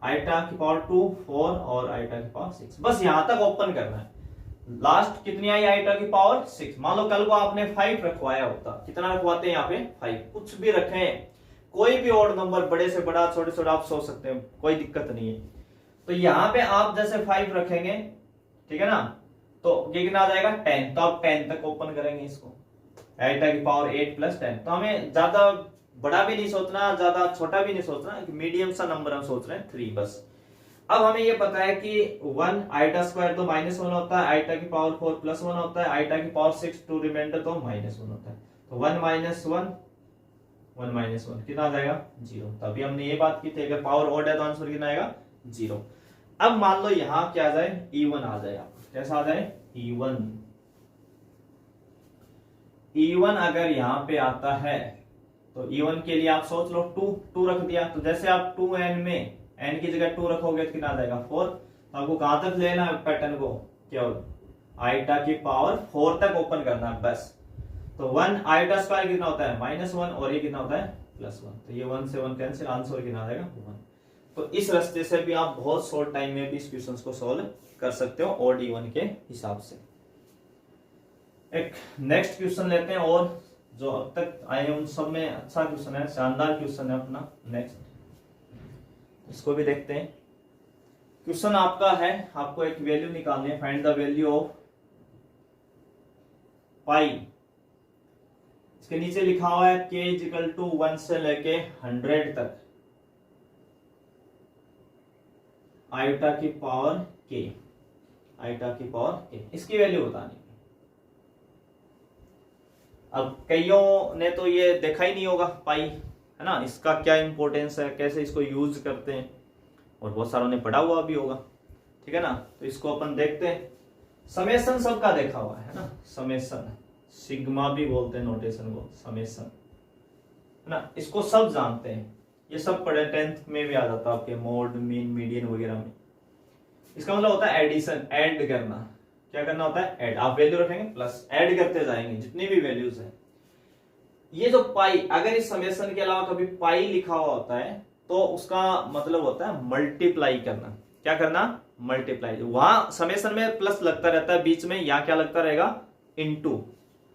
आयोटा की पावर 2 4 और आयोटा की पावर 6, बस यहां तक ओपन करना है। लास्ट कितनी आई आयोटा की पावर 6। मान लो कल को आपने 5 रखवाया होता, कितना रखवाते हैं यहाँ पे 5, कुछ भी रखें, कोई भी ऑड नंबर, बड़े से बड़ा छोटे से आप सोच सकते हैं, कोई दिक्कत नहीं है। तो यहाँ पे आप जैसे 5 रखेंगे, ठीक है ना, तो ये कितना आ जाएगा 10, तो आप 10 तक ओपन करेंगे इसको, आयोटा की पावर 8 प्लस 10। तो हमें ज्यादा बड़ा भी नहीं सोचना, ज्यादा छोटा भी नहीं सोचना, मीडियम सा नंबर हम सोच रहे हैं 3 बस। अब हमें ये पता है कि 1 आयोटा स्क्वायर तो -1 होता है, आयोटा की पावर 4 +1 होता है, आयोटा की पावर 6 2 रिमाइंडर तो -1 होता है। तो 1 -1 कितना आ जाएगा 0। तभी हमने ये बात की थी अगर पावर ऑड है तो आंसर कितना आएगा 0। अब मान लो यहां क्या आ जाए E1 आ जाए, कैसा आ जाए E1 अगर यहां पे आता है तो E1 के लिए आप सोच लो 2 रख दिया। तो जैसे आप 2n में n की जगह 2 रखोगे तो कितना आ जाएगा 4। तो आपको कहां तक लेना है पैटर्न को, केवल आयोटा की पावर 4 तक ओपन करना है बस। तो 1 आयोटा स्क्वायर कितना होता है -1 और ये कितना होता है +1, तो ये 1 से 1 कैंसिल, आंसर कितना आ जाएगा 1। तो इस रास्ते से भी आप बहुत शॉर्ट टाइम में भी इस क्वेश्चन को सॉल्व कर सकते हो और D1 के हिसाब से। एक नेक्स्ट क्वेश्चन लेते हैं, और जो अब तक आए उन सब में अच्छा क्वेश्चन है, शानदार क्वेश्चन है अपना नेक्स्ट, इसको भी देखते हैं। क्वेश्चन आपका है, आपको एक वैल्यू निकालनी है, फाइंड द वैल्यू ऑफ पाई। इसके नीचे लिखा हुआ है k = 1 से लेके 100 तक आयोटा की पावर k, आयोटा की पावर k, इसकी वैल्यू बतानी है। अब कईयों ने तो ये देखा ही नहीं होगा पाई, है ना, इसका क्या इंपॉर्टेंस है, कैसे इसको यूज करते हैं, और बहुत सारों ने पढ़ा हुआ भी होगा, ठीक है ना। तो इसको अपन देखते हैं। समेशन सबका देखा हुआ है ना, समेशन, सिग्मा भी बोलते हैं नोटेशन को, समेशन, है ना, इसको सब जानते हैं, ये सब पढ़े 10th में भी आ जाता है आपके मोड मीन मीडियन वगैरह में। इसका मतलब होता है एडिशन, ऐड करना। क्या करना होता है ऐड, आप वैल्यू रखेंगे प्लस ऐड करते जाएंगे जितनी भी वैल्यूज है। ये जो पाई, अगर इस समेशन के अलावा कभी पाई लिखा हुआ होता है तो उसका मतलब होता है मल्टीप्लाई करना। क्या करना, मल्टीप्लाई। वहां समेशन में प्लस लगता रहता है बीच में, यहां क्या लगता रहेगा इनटू,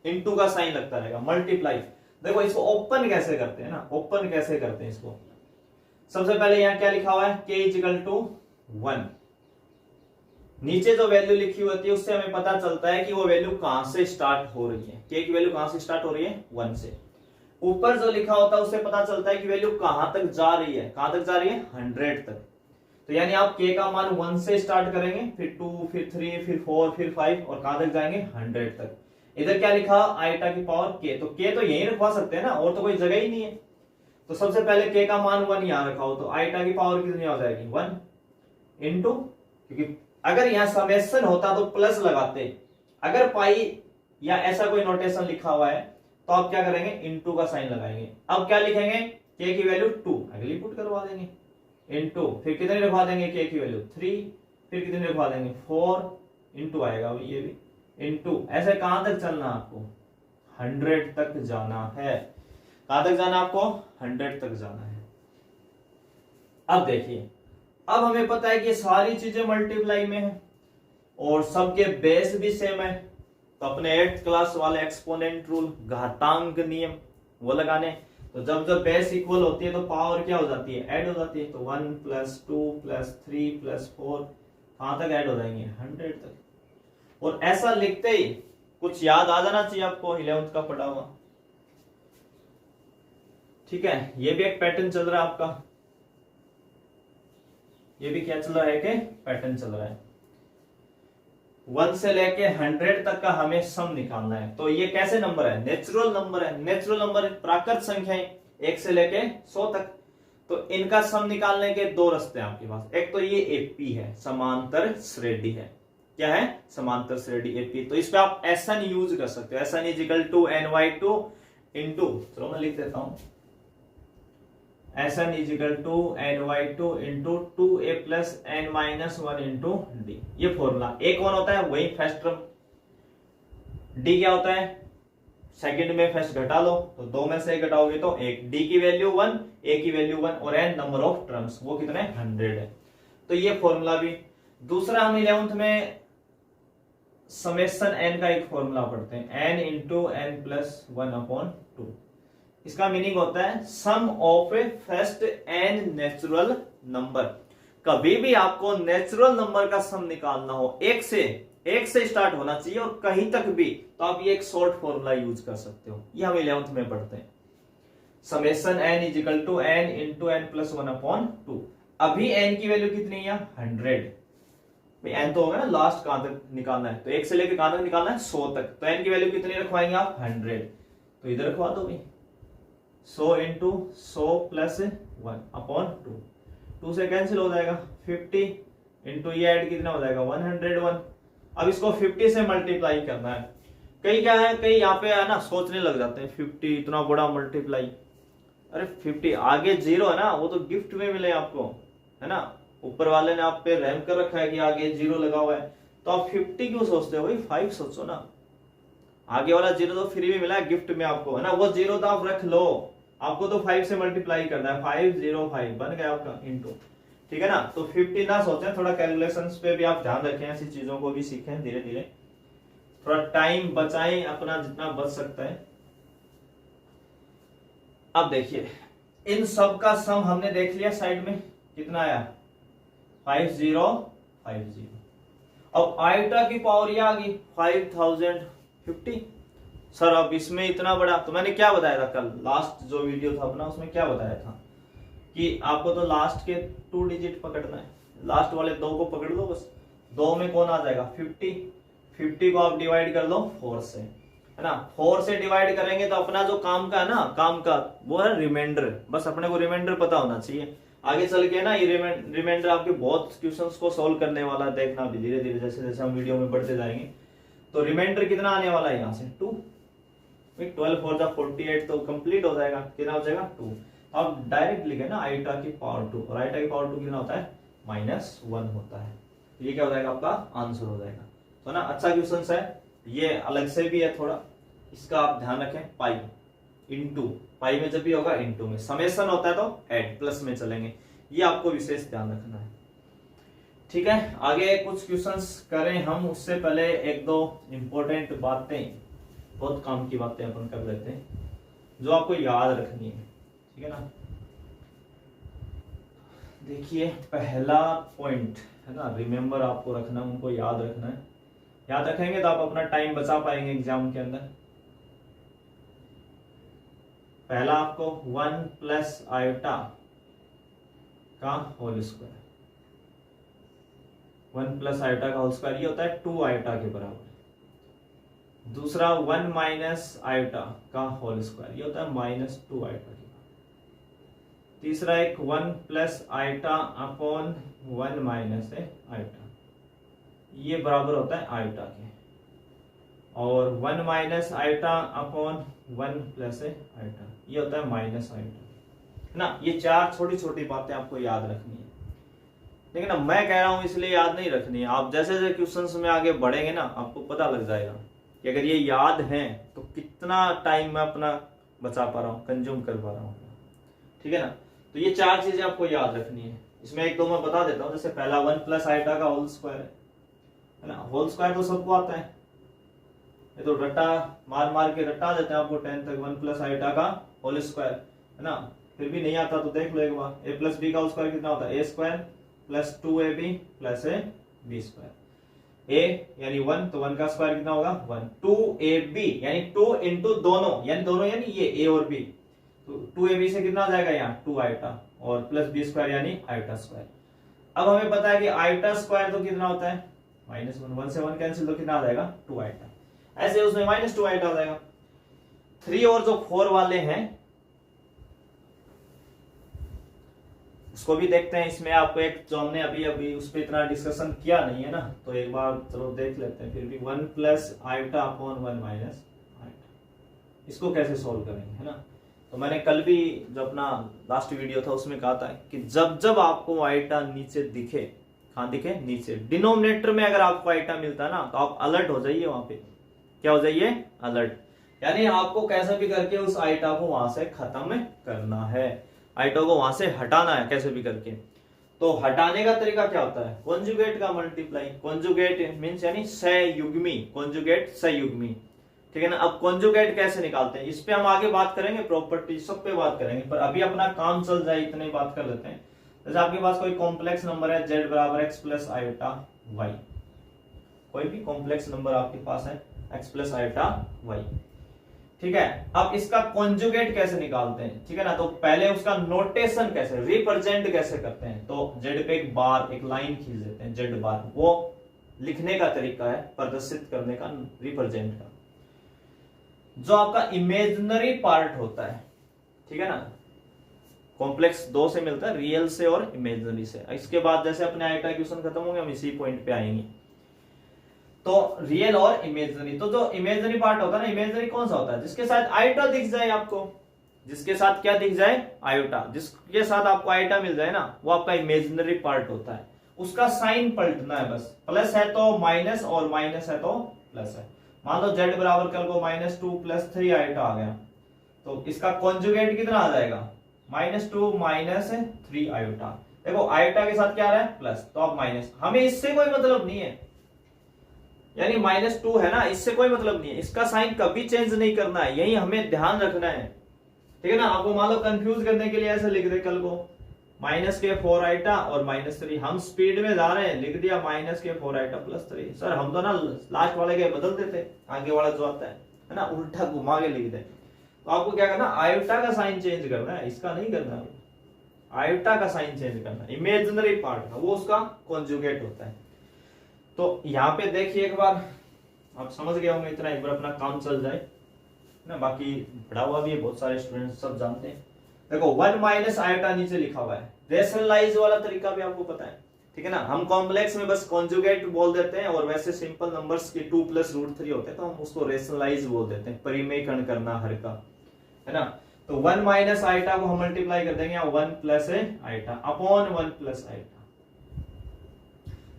इनटू का साइन लगता रहेगा, मल्टीप्लाई। देखो इसको ओपन कैसे करते हैं ना, ओपन कैसे करते हैं इसको। सबसे पहले यहां क्या लिखा हुआ है k = 1, नीचे जो वैल्यू लिखी होती है उससे हमें पता चलता है कि वो वैल्यू कहां से स्टार्ट हो रही है, k की वैल्यू कहां से स्टार्ट हो रही है 1 से। ऊपर जो लिखा होता है उससे पता चलता है कि वैल्यू कहां तक जा रही है, कहां तक जा रही है 100 तक। तो यानी आप k का मान 1 से स्टार्ट करेंगे, फिर 2 फिर 3 फिर 4 फिर 5 और कहां तक जाएंगे 100 तक। इधर क्या लिखा आयोटा की पावर k, तो k तो यहीं रखवा सकते हैं ना, और तो कोई जगह ही नहीं है। तो सबसे पहले k का मान 1 यहां रखा हो तो आयोटा की पावर कितनी हो जाएगी 1 इंटू, क्योंकि अगर यहां समेशन होता तो प्लस लगाते, अगर पाई या ऐसा कोई नोटेशन लिखा हुआ है तो आप क्या करेंगे इनटू का साइन लगाएंगे। अब क्या लिखेंगे k की वैल्यू 2, अगली पुट करवा देंगे, इनटू फिर कितने रखवा देंगे k की वैल्यू 3, फिर कितने रखवा देंगे 4, इनटू आएगा ये भी इनटू। ऐसे कहां तक चलना आपको 100 तक जाना है। कहां तक जाना आपको 100 तक जाना है। अब देखिए, अब हमें पता है कि सारी चीजें मल्टीप्लाई में है और सबके बेस भी सेम है, तो अपने 8th क्लास वाले एक्सपोनेंट रूल, घातांक नियम वो लगाने। तो जब जब बेस इक्वल होती है तो पावर क्या हो जाती है ऐड हो जाती है। तो 1 + 2 + 3 + 4 कहां तक ऐड हो जाएंगे 100 तक। और ऐसा लिखते ही कुछ याद आ जाना चाहिए आपको 11th का पढ़ा हुआ। ठीक है, ये भी एक पैटर्न चल रहा है आपका, ये भी क्या चल रहा है कि पैटर्न चल रहा है। 1 से लेके 100 तक का हमें सम निकालना है। तो ये कैसे नंबर है, नेचुरल नंबर है। नेचुरल नंबर प्राकृत संख्याएं 1 से लेके 100 तक। तो इनका सम निकालने के दो रास्ते हैं आपके पास। एक तो ये एपी है, समांतर श्रेणी है। क्या है, समांतर श्रेणी एपी। तो इस पे आप SN यूज कर सकते हो। SN is equal to NY2 into, चलो मैं लिख देता हूं, SN is equal to NY2 into 2A plus N minus 1 into d. ये फॉर्मूला। एक कौन होता है, वही फर्स्ट टर्म। डी क्या होता है, सेकंड में फर्स्ट घटा लो तो 2 में से घटाओगे तो 1। डी की वैल्यू 1, ए की वैल्यू 1 और एन नंबर ऑफ टर्म्स वो कितने 100 है। तो ये फॉर्मूला भी। दूसरा हम 11th में समेशन एन का एक फॉर्मूला पढ़ते हैं, एन इंटू एन प्लस 1/2। इसका मीनिंग होता है sum of a first n natural number. कभी भी आपको नेचुरल नंबर का सम निकालना हो, एक से स्टार्ट होना चाहिए और कहीं तक भी, तो आप ये एक शॉर्ट फॉर्मूला यूज कर सकते हो। ये हम 11th में पढ़ते हैं, summation n is equal to n into n plus 1/2। अभी एन की वैल्यू कितनी है 100। एन तो होगा ना, लास्ट कहां तक निकालना है, तो 1 से लेकर कहां तक निकालना है 100 तक। तो एन की वैल्यू कितनी रखवाएंगे आप 100। तो इधर रखवा दो भाई 100 इंटू 100 प्लस 1/2। 2 से कैंसिल हो जाएगा 50 इंटू ये ऐड कितना हो जाएगा 101। अब इसको 50 से मल्टीप्लाई करना है। कई क्या है, कई यहाँ पे है ना सोचने लग जाते हैं 50 इतना बड़ा मल्टीप्लाई। अरे 50 आगे 0 है ना, वो तो गिफ्ट में मिले आपको, है ना। ऊपर वाले ने आप पे रहम कर रखा है कि आगे 0 लगा हुआ है, तो आप 50 क्यों सोचते हो भाई, 5 सोचो ना। आगे वाला 0 तो फ्री में मिला है गिफ्ट में आपको, है ना। वो 0 तो आप रख लो, आपको तो 5 से मल्टीप्लाई करना है। 505 बन गया आपका इंटू। ठीक है ना। तो 50 ना सोचें, थोड़ा कैलकुलेशंस पे भी आप ध्यान रखें, ऐसी चीजों को भी सीखें धीरे धीरे। थोड़ा टाइम बचाएं अपना जितना बच सकता है। अब देखिए इन सब का सम हमने देख लिया, साइड में कितना आया 5050। अब आइटा की पावर ये आ गई 5050। सर अब इसमें इतना बड़ा, तो मैंने क्या बताया था कल लास्ट जो वीडियो था अपना, उसमें क्या बताया था कि आपको तो लास्ट के 2 डिजिट पकड़ना है। लास्ट वाले 2 को पकड़ लो बस। 2 में कौन आ जाएगा 50 को आप डिवाइड कर लो 4 से, है ना। 4 से डिवाइड करेंगे तो अपना जो काम का है ना, काम का वो है रिमाइंडर। बस अपने को रिमाइंडर पता होना चाहिए। आगे चल के ना ये रिमाइंडर आपके बहुत क्वेश्चंस को सोल्व करने वाला है, देखना भी धीरे धीरे जैसे जैसे हम वीडियो में बढ़ते जाएंगे। तो रिमाइंडर कितना आने वाला है यहाँ से 2। 12 4 जा 48 तो कंप्लीट हो जाएगा, कितना हो जाएगा 2। अब डायरेक्ट लिखे ना आइटा की पावर 2, और आइटा की पावर 2 कितना होता है -1 होता है। ये क्या हो जाएगा आपका आंसर हो जाएगा। तो ना अच्छा क्वेश्चन है, ये अलग से भी है थोड़ा, इसका आप ध्यान रखें। पाई इंटू, पाई में जब भी होगा इंटू में, समेशन होता है तो ऐड प्लस में चलेंगे। ये आपको विशेष ध्यान रखना है। ठीक है, आगे कुछ क्वेश्चंस करें हम, उससे पहले 1-2 इंपॉर्टेंट बातें, बहुत काम की बातें अपन कर लेते हैं जो आपको याद रखनी है। ठीक है ना। देखिए पहला पॉइंट है ना, रिमेंबर आपको रखना, उनको याद रखना है। याद रखेंगे तो आप अपना टाइम बचा पाएंगे एग्जाम के अंदर। पहला आपको 1 प्लस आयोटा का होल स्क्वायर, 1 प्लस आयोटा का होल स्क्वायर ये होता है 2 आयोटा के बराबर। दूसरा 1 माइनस आयोटा का होल स्क्वायर ये होता है -2 आयोटा के बराबर। तीसरा एक 1 plus iota upon 1 minus iota, ये बराबर होता है आयोटा के। और 1 minus iota upon 1 plus iota ये होता है माइनस आयोटा, है ना। ये 4 छोटी छोटी बातें आपको याद रखनी है। लेकिन ना मैं कह रहा हूं इसलिए याद नहीं रखनी है, आप जैसे जैसे क्वेश्चंस में आगे बढ़ेंगे ना आपको पता लग जाएगा कि अगर ये याद है तो कितना टाइम मैं अपना बचा पा रहा हूँ, कंज्यूम कर पा रहा हूँ। ठीक है ना। तो ये 4 चीजें आपको याद रखनी है। इसमें 1-2 मैं बता देता हूँ। जैसे पहला 1 प्लस आयोटा का होल स्क्वायर है ना। होल स्क्वायर तो सबको आता है, ये तो रट्टा मार के रट्टा देते हैं आपको 10 तक। 1 प्लस आयोटा का होल स्क्वायर, है ना। फिर भी नहीं आता तो देख लो एक बार। a प्लस बी का होल स्क्वायर कितना होता है a² plus 2ab plus B square. A यानी 1, तो 1 का स्क्वायर कितना होगा 1। 2ab यानी 2 इंटू दोनों यानी ये ए और बी, तो 2ab से कितना आ जाएगा यहाँ 2 आयोटा, और प्लस बी स्क्वायर यानी आयोटा स्क्वायर। अब हमें पता है कि आयोटा स्क्वायर तो कितना होता है -1, 1 से 1 कैंसिल, तो कितना आ जाएगा 2 आयोटा। ऐसे उसमें -2 आयोटा आ जाएगा। 3 और जो 4 वाले हैं उसको भी देखते हैं। इसमें आपको एक जो हमने अभी उस पर इतना डिस्कशन किया नहीं है ना, तो एक बार चलो देख लेते हैं। फिर भी 1 plus iota upon 1 minus iota, इसको कैसे सोल्व करेंगे, है ना। तो मैंने कल भी जो अपना लास्ट वीडियो था उसमें कहा था कि जब जब आपको आयोटा नीचे दिखे, कहां दिखे नीचे, डिनोमिनेटर में अगर आपको आयोटा मिलता है ना, तो आप अलर्ट हो जाइए। वहां पे क्या हो जाइए अलर्ट, यानी आपको कैसे भी करके उस आयोटा को वहां से खत्म करना है, आयोटा को वहां से हटाना है कैसे भी करके। तो हटाने का तरीका क्या होता है, कॉन्जुगेट का मल्टीप्लाई। कॉन्जुगेट मींस यानी सहयुग्मी, कॉन्जुगेट सहयुग्मी, ठीक है ना। अब कॉन्जुगेट कैसे निकालते हैं इस पे हम आगे बात करेंगे, प्रॉपर्टी सब पे बात करेंगे, पर अभी अपना काम चल जाए इतने बात कर लेते हैं। जैसे आपके पास कोई कॉम्प्लेक्स नंबर है z बराबर x प्लस आयोटा y, कोई भी कॉम्प्लेक्स नंबर आपके पास है x प्लस आयोटा y, ठीक है। अब इसका कॉन्जुगेट कैसे निकालते हैं, ठीक है ना। तो पहले उसका नोटेशन कैसे, रिप्रेजेंट कैसे करते हैं, तो z पे एक बार एक लाइन खींच देते हैं, z बार, वो लिखने का तरीका है, प्रदर्शित करने का, रिप्रेजेंट का। जो आपका इमेजिनरी पार्ट होता है, ठीक है ना, कॉम्प्लेक्स दो से मिलता है, रियल से और इमेजिनरी से। इसके बाद जैसे अपने आयोटा क्वेश्चन खत्म होंगे हम इसी पॉइंट पे आएंगे। तो रियल और इमेजिनरी, तो जो इमेजिनरी पार्ट होता है ना, इमेजिनरी कौन सा होता है, जिसके साथ आयोटा दिख जाए आपको, जिसके साथ क्या दिख जाए आयोटा, जिसके साथ आपको आयोटा मिल जाए ना, वो आपका इमेजिनरी पार्ट होता है। उसका साइन पलटना है बस, प्लस है तो माइनस और माइनस है तो प्लस है। मान लो z बराबर कल को -2 प्लस 3 आयोटा आ गया, तो इसका कॉन्जुगेट कितना आ जाएगा -2 माइनस 3 आयोटा। देखो आयोटा के साथ क्या आ रहा है प्लस, तो अब माइनस, हमें इससे कोई मतलब नहीं है, यानी -2 है ना, इससे कोई मतलब नहीं है, इसका साइन कभी चेंज नहीं करना है, यही हमें ध्यान रखना है, ठीक है ना। आपको मान लो कंफ्यूज करने के लिए ऐसे लिख दे कल को -4 आयोटा और -3, हम स्पीड में जा रहे हैं, लिख दिया -4 आयोटा प्लस 3। सर हम तो ना लास्ट वाले के बदल देते, आगे वाला जो आता है ना, उल्टा घुमा के लिख दे। तो आपको क्या करना, आयोटा का साइन चेंज करना है, इसका नहीं करना है, आयोटा का साइन चेंज करना है, इमेजिनरी पार्ट का, वो उसका कॉन्जुगेट होता है। तो यहाँ पे देखिए एक बार, आप समझ गए होंगे इतना, एक बार अपना काम चल जाए ना, बाकी पढ़ा हुआ भी है, बहुत सारे स्टूडेंट सब जानते हैं। देखो 1 माइनस आयोटा नीचे लिखा हुआ है, रेशनलाइज वाला तरीका भी आपको पता है, ठीक है ना। हम कॉम्प्लेक्स में बस कॉन्जुगेट बोल देते हैं, और वैसे सिंपल नंबर्स के 2 + √3 होते हैं, तो हम उसको रेशनलाइज बोल देते हैं, परिमेयकरण करना हर का, है ना। तो 1 माइनस आयोटा को हम मल्टीप्लाई कर देंगे 1 plus iota upon 1 plus iota.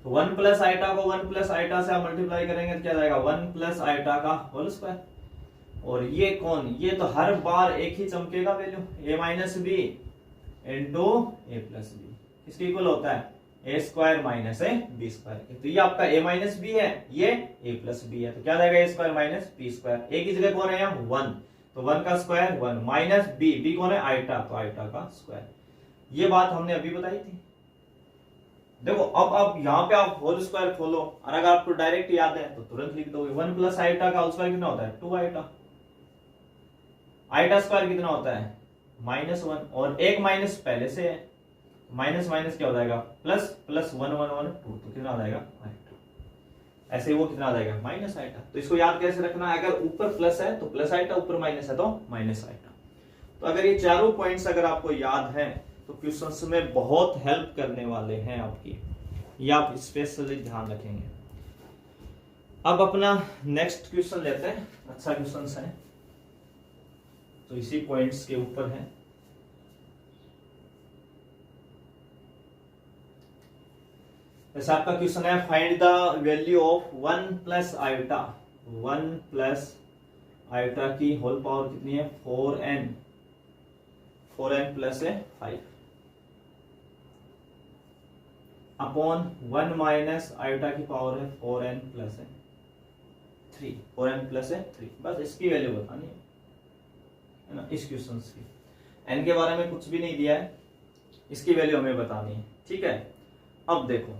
तो 1 प्लस आयोटा को 1 प्लस आयोटा से आप मल्टीप्लाई करेंगे तो क्या जाएगा 1 प्लस आयोटा का होल स्क्वायर। और ये कौन, ये तो हर बार एक ही चमकेगा value, a minus B into A plus B, इसके इक्वल होता है a square minus B square. तो ये आपका a माइनस बी है, ये a प्लस बी है, तो क्या जाएगा a square minus B square. a की जगह कौन है यहाँ 1, तो 1 का स्क्वायर 1 माइनस b कौन है आयोटा, तो आयोटा का स्क्वायर। ये बात हमने अभी बताई थी। देखो अब यहाँ पे आप होल स्क्वायर खोलो, और अगर आपको डायरेक्ट याद है तो तुरंत लिख दोगे। 1 प्लस आयोटा का होल स्क्वायर कितना होता है 2 आयोटा, आयोटा स्क्वायर कितना होता है -1, और एक माइनस पहले से है, माइनस माइनस क्या हो जाएगा प्लस, प्लस 1 1 1 2, तो कितना आ जाएगा आयोटा। ऐसे वो कितना आ जाएगा माइनस आयोटा। तो इसको याद कैसे रखना है, अगर ऊपर प्लस है तो प्लस आयोटा, ऊपर माइनस है तो माइनस आयोटा। तो अगर ये चारों पॉइंट्स अगर आपको याद है तो क्वेश्चंस में बहुत हेल्प करने वाले हैं आपकी, ये आप स्पेशली ध्यान रखेंगे। अब अपना नेक्स्ट क्वेश्चन लेते हैं, अच्छा क्वेश्चन है, तो इसी पॉइंट्स के ऊपर है। जैसे आपका क्वेश्चन है, find the value of 1 plus iota, 1 plus iota की होल पावर कितनी है 4n, 4n plus 5 upon 1 minus iota की पावर है 4n प्लस 3, 4n प्लस 3, बस इसकी वैल्यू बतानी है ना, इस क्वेश्चन की। n के बारे में कुछ भी नहीं दिया है, इसकी वैल्यू हमें बतानी है, ठीक है। अब देखो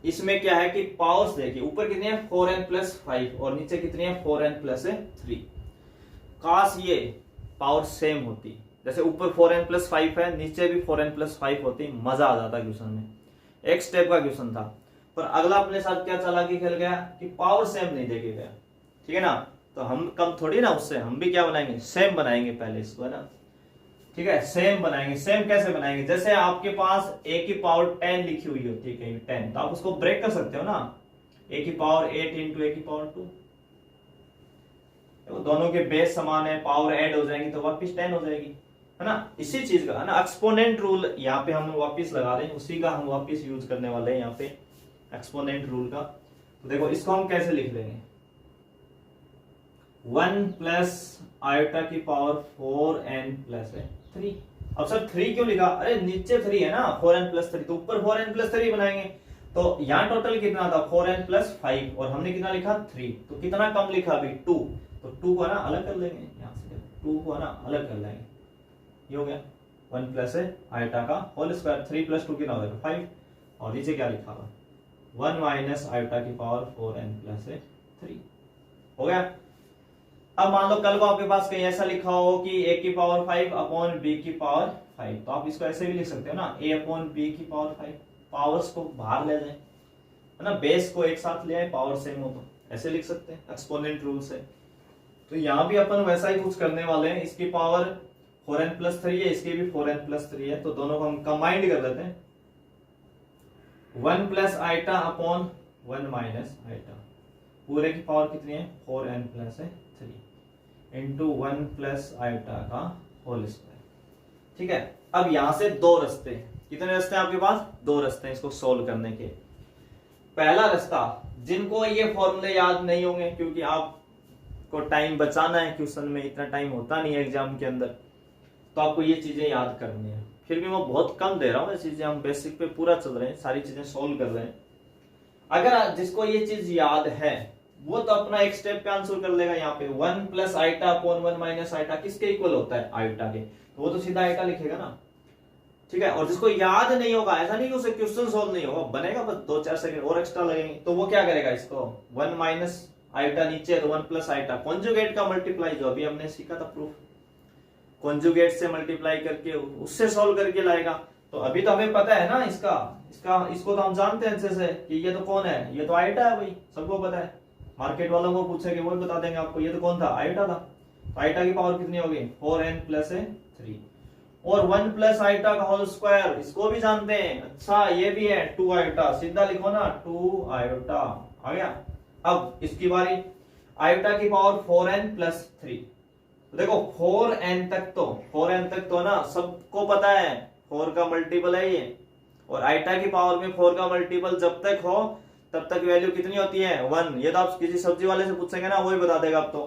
इसमें क्या है कि पावर्स देखिए, ऊपर कितनी है 4n प्लस 5 और नीचे कितनी है 4n प्लस 3। काश ये पावर सेम होती, जैसे ऊपर 4n प्लस 5 है, नीचे भी 4n प्लस 5 होती, मजा आ जाता क्वेश्चन में। एक स्टेप का क्वेश्चन था, पर अगला अपने साथ क्या चालाकी खेल गया कि पावर सेम नहीं देके गया, ठीक है ना। तो हम कम थोड़ी ना उससे, हम भी क्या बनाएंगे, सेम बनाएंगे पहले इसको, है ना। ठीक है, सेम बनाएंगे। सेम कैसे बनाएंगे, जैसे आपके पास a की पावर 10 लिखी हुई होती है कहीं 10, तो आप उसको ब्रेक कर सकते हो ना, a की पावर 8 इंटू a की पावर 2। तो दोनों के बेस समान है, पावर ऐड हो जाएंगी तो वापिस 10 हो जाएगी, है ना। इसी चीज का है ना एक्सपोनेंट रूल, यहाँ पे हम वापिस लगा रहे हैं, उसी का हम वापिस यूज करने वाले हैं यहाँ पे एक्सपोनेंट रूल का। तो देखो इसको हम कैसे लिख लेंगे, 1 प्लस आयोटा की पावर 4n प्लस 3। अब सर 3 क्यों लिखा, अरे नीचे 3 है ना, 4n प्लस 3, तो ऊपर 4n प्लस 3 बनाएंगे। तो यहाँ टोटल कितना था 4n प्लस 5 और हमने कितना लिखा 3, तो कितना कम लिखा अभी 2, तो 2 को ना अलग कर लेंगे, यहाँ से 2 को ना अलग कर लेंगे, ये हो गया 1 प्लस आयोटा का होल स्क्वायर, 3 प्लस 2 कितना हो जाएगा 5, और नीचे क्या लिखा हुआ 1 माइनस आयोटा की पावर 4n प्लस 3 हो गया। अब मान लो कल को आपके पास कहीं ऐसा लिखा हो कि a की पावर 5 अपॉन b की पावर 5, तो आप इसको ऐसे भी लिख सकते हो ना, a अपॉन b की पावर 5, पावर्स को बाहर ले जाए, है ना, बेस को एक साथ ले आए, पावर सेम हो तो ऐसे लिख सकते हैं एक्सपोनेंट रूल से। तो यहाँ भी अपन वैसा ही कुछ करने वाले हैं, इसकी पावर 4n प्लस 3 है, इसकी भी 4n प्लस 3 है, तो दोनों को हम कंबाइंड कर लेते हैं, 1 plus iota upon 1 minus iota, पूरे की पावर कितनी है 4n plus 3 into 1 plus iota का होल स्क्वायर। ठीक है, अब यहां से दो रास्ते, कितने रास्ते हैं आपके पास, 2 रास्ते हैं इसको सोल्व करने के। पहला रास्ता, जिनको ये फॉर्मूले याद नहीं होंगे, क्योंकि आपको टाइम बचाना है, क्वेश्चन में इतना टाइम होता नहीं है एग्जाम के अंदर, तो आपको ये चीजें याद करनी है। फिर भी मैं बहुत कम दे रहा हूँ, ये चीजें हम बेसिक पे पूरा चल रहे हैं, सारी चीजें सोल्व कर रहे हैं। अगर जिसको ये चीज याद है वो तो अपना एक स्टेप पे आंसर कर लेगा। यहाँ पे 1 plus iota upon 1 minus iota किसके इक्वल होता है, आइटा के, तो वो तो सीधा आइटा लिखेगा ना। ठीक है, और जिसको याद नहीं होगा, ऐसा नहीं कि उसे क्वेश्चन सोल्व नहीं होगा, बनेगा बस 2-4 सेकंड और एक्स्ट्रा लगेंगे, तो वो क्या करेगा, इसको 1 माइनस आइटा नीचे तो 1 प्लस आइटा, कॉन्जुगेट का मल्टीप्लाई जो अभी हमने सीखा था प्रूफ, कॉन्जुगेट से मल्टीप्लाई करके उससे सोल्व करके लाएगा। तो अभी तो हमें पता है ना इसको तो हम जानते हैं अच्छे से कि ये तो कौन है, ये तो आइटा है भाई, सबको पता है। मार्केट वालों को पूछेंगे वो बता देंगे आपको, ये तो कौन था, आइटा था। तो आइटा की पावर कितनी होगी 4n प्लस 3 और 1 प्लस आइटा का होल स्क्वायर, इसको भी जानते हैं। अच्छा ये भी है 2 आइटा, सीधा लिखो ना 2 आइटा आ गया। अब इसकी बारी, आइटा की पावर 4n प्लस 3, तो देखो 4n तक तो ना सबको पता है 4 का मल्टीपल है ये, और आइटा की पावर में 4 का मल्टीपल जब तक हो तब तक वैल्यू कितनी होती है 1। ये तो आप किसी सब्जी वाले से पूछेंगे ना, वही बता देगा आप तो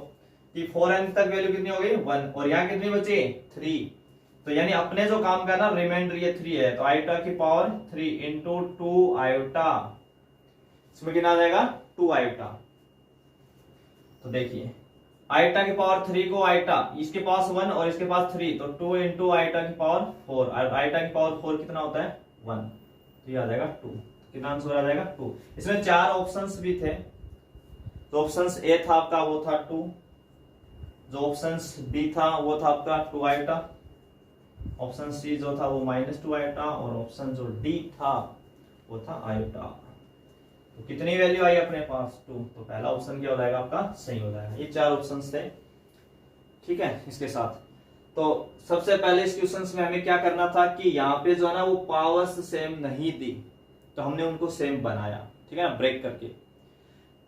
कि 4n तक वैल्यू कितनी हो गई 1, और यहाँ कितनी बची 3। तो यानी अपने जो काम करना रिमाइंडर ये 3 है, तो आयोटा की पावर 3 इंटू 2 आयोटा, इसमें कितना आ जाएगा 2 आयोटा। तो देखिए आयोटा की पावर 3 को आयोटा, इसके पास 1 और इसके पास 3, तो 2 इंटू आयोटा की पावर 4, आयोटा की पावर 4 कितना होता है 1, तो ये आ जाएगा 2। कितना आंसर आ जाएगा 2। इसमें 4 ऑप्शंस भी थे, तो ऑप्शंस ए था आपका वो था 2, जो ऑप्शंस बी था वो था आपका 2 आयोटा, ऑप्शन सी जो था वो -2 आयोटा, और ऑप्शन जो डी था वो था आयोटा। तो कितनी वैल्यू आई अपने पास 2, तो पहला ऑप्शन क्या हो जाएगा आपका सही हो जाएगा। ये 4 ऑप्शंस थे, ठीक है। इसके साथ तो सबसे पहले इस क्वेश्चंस में हमें क्या करना था कि यहाँ पे जो है ना वो पावर्स सेम नहीं दी, तो हमने उनको सेम बनाया, ठीक है ना, ब्रेक करके।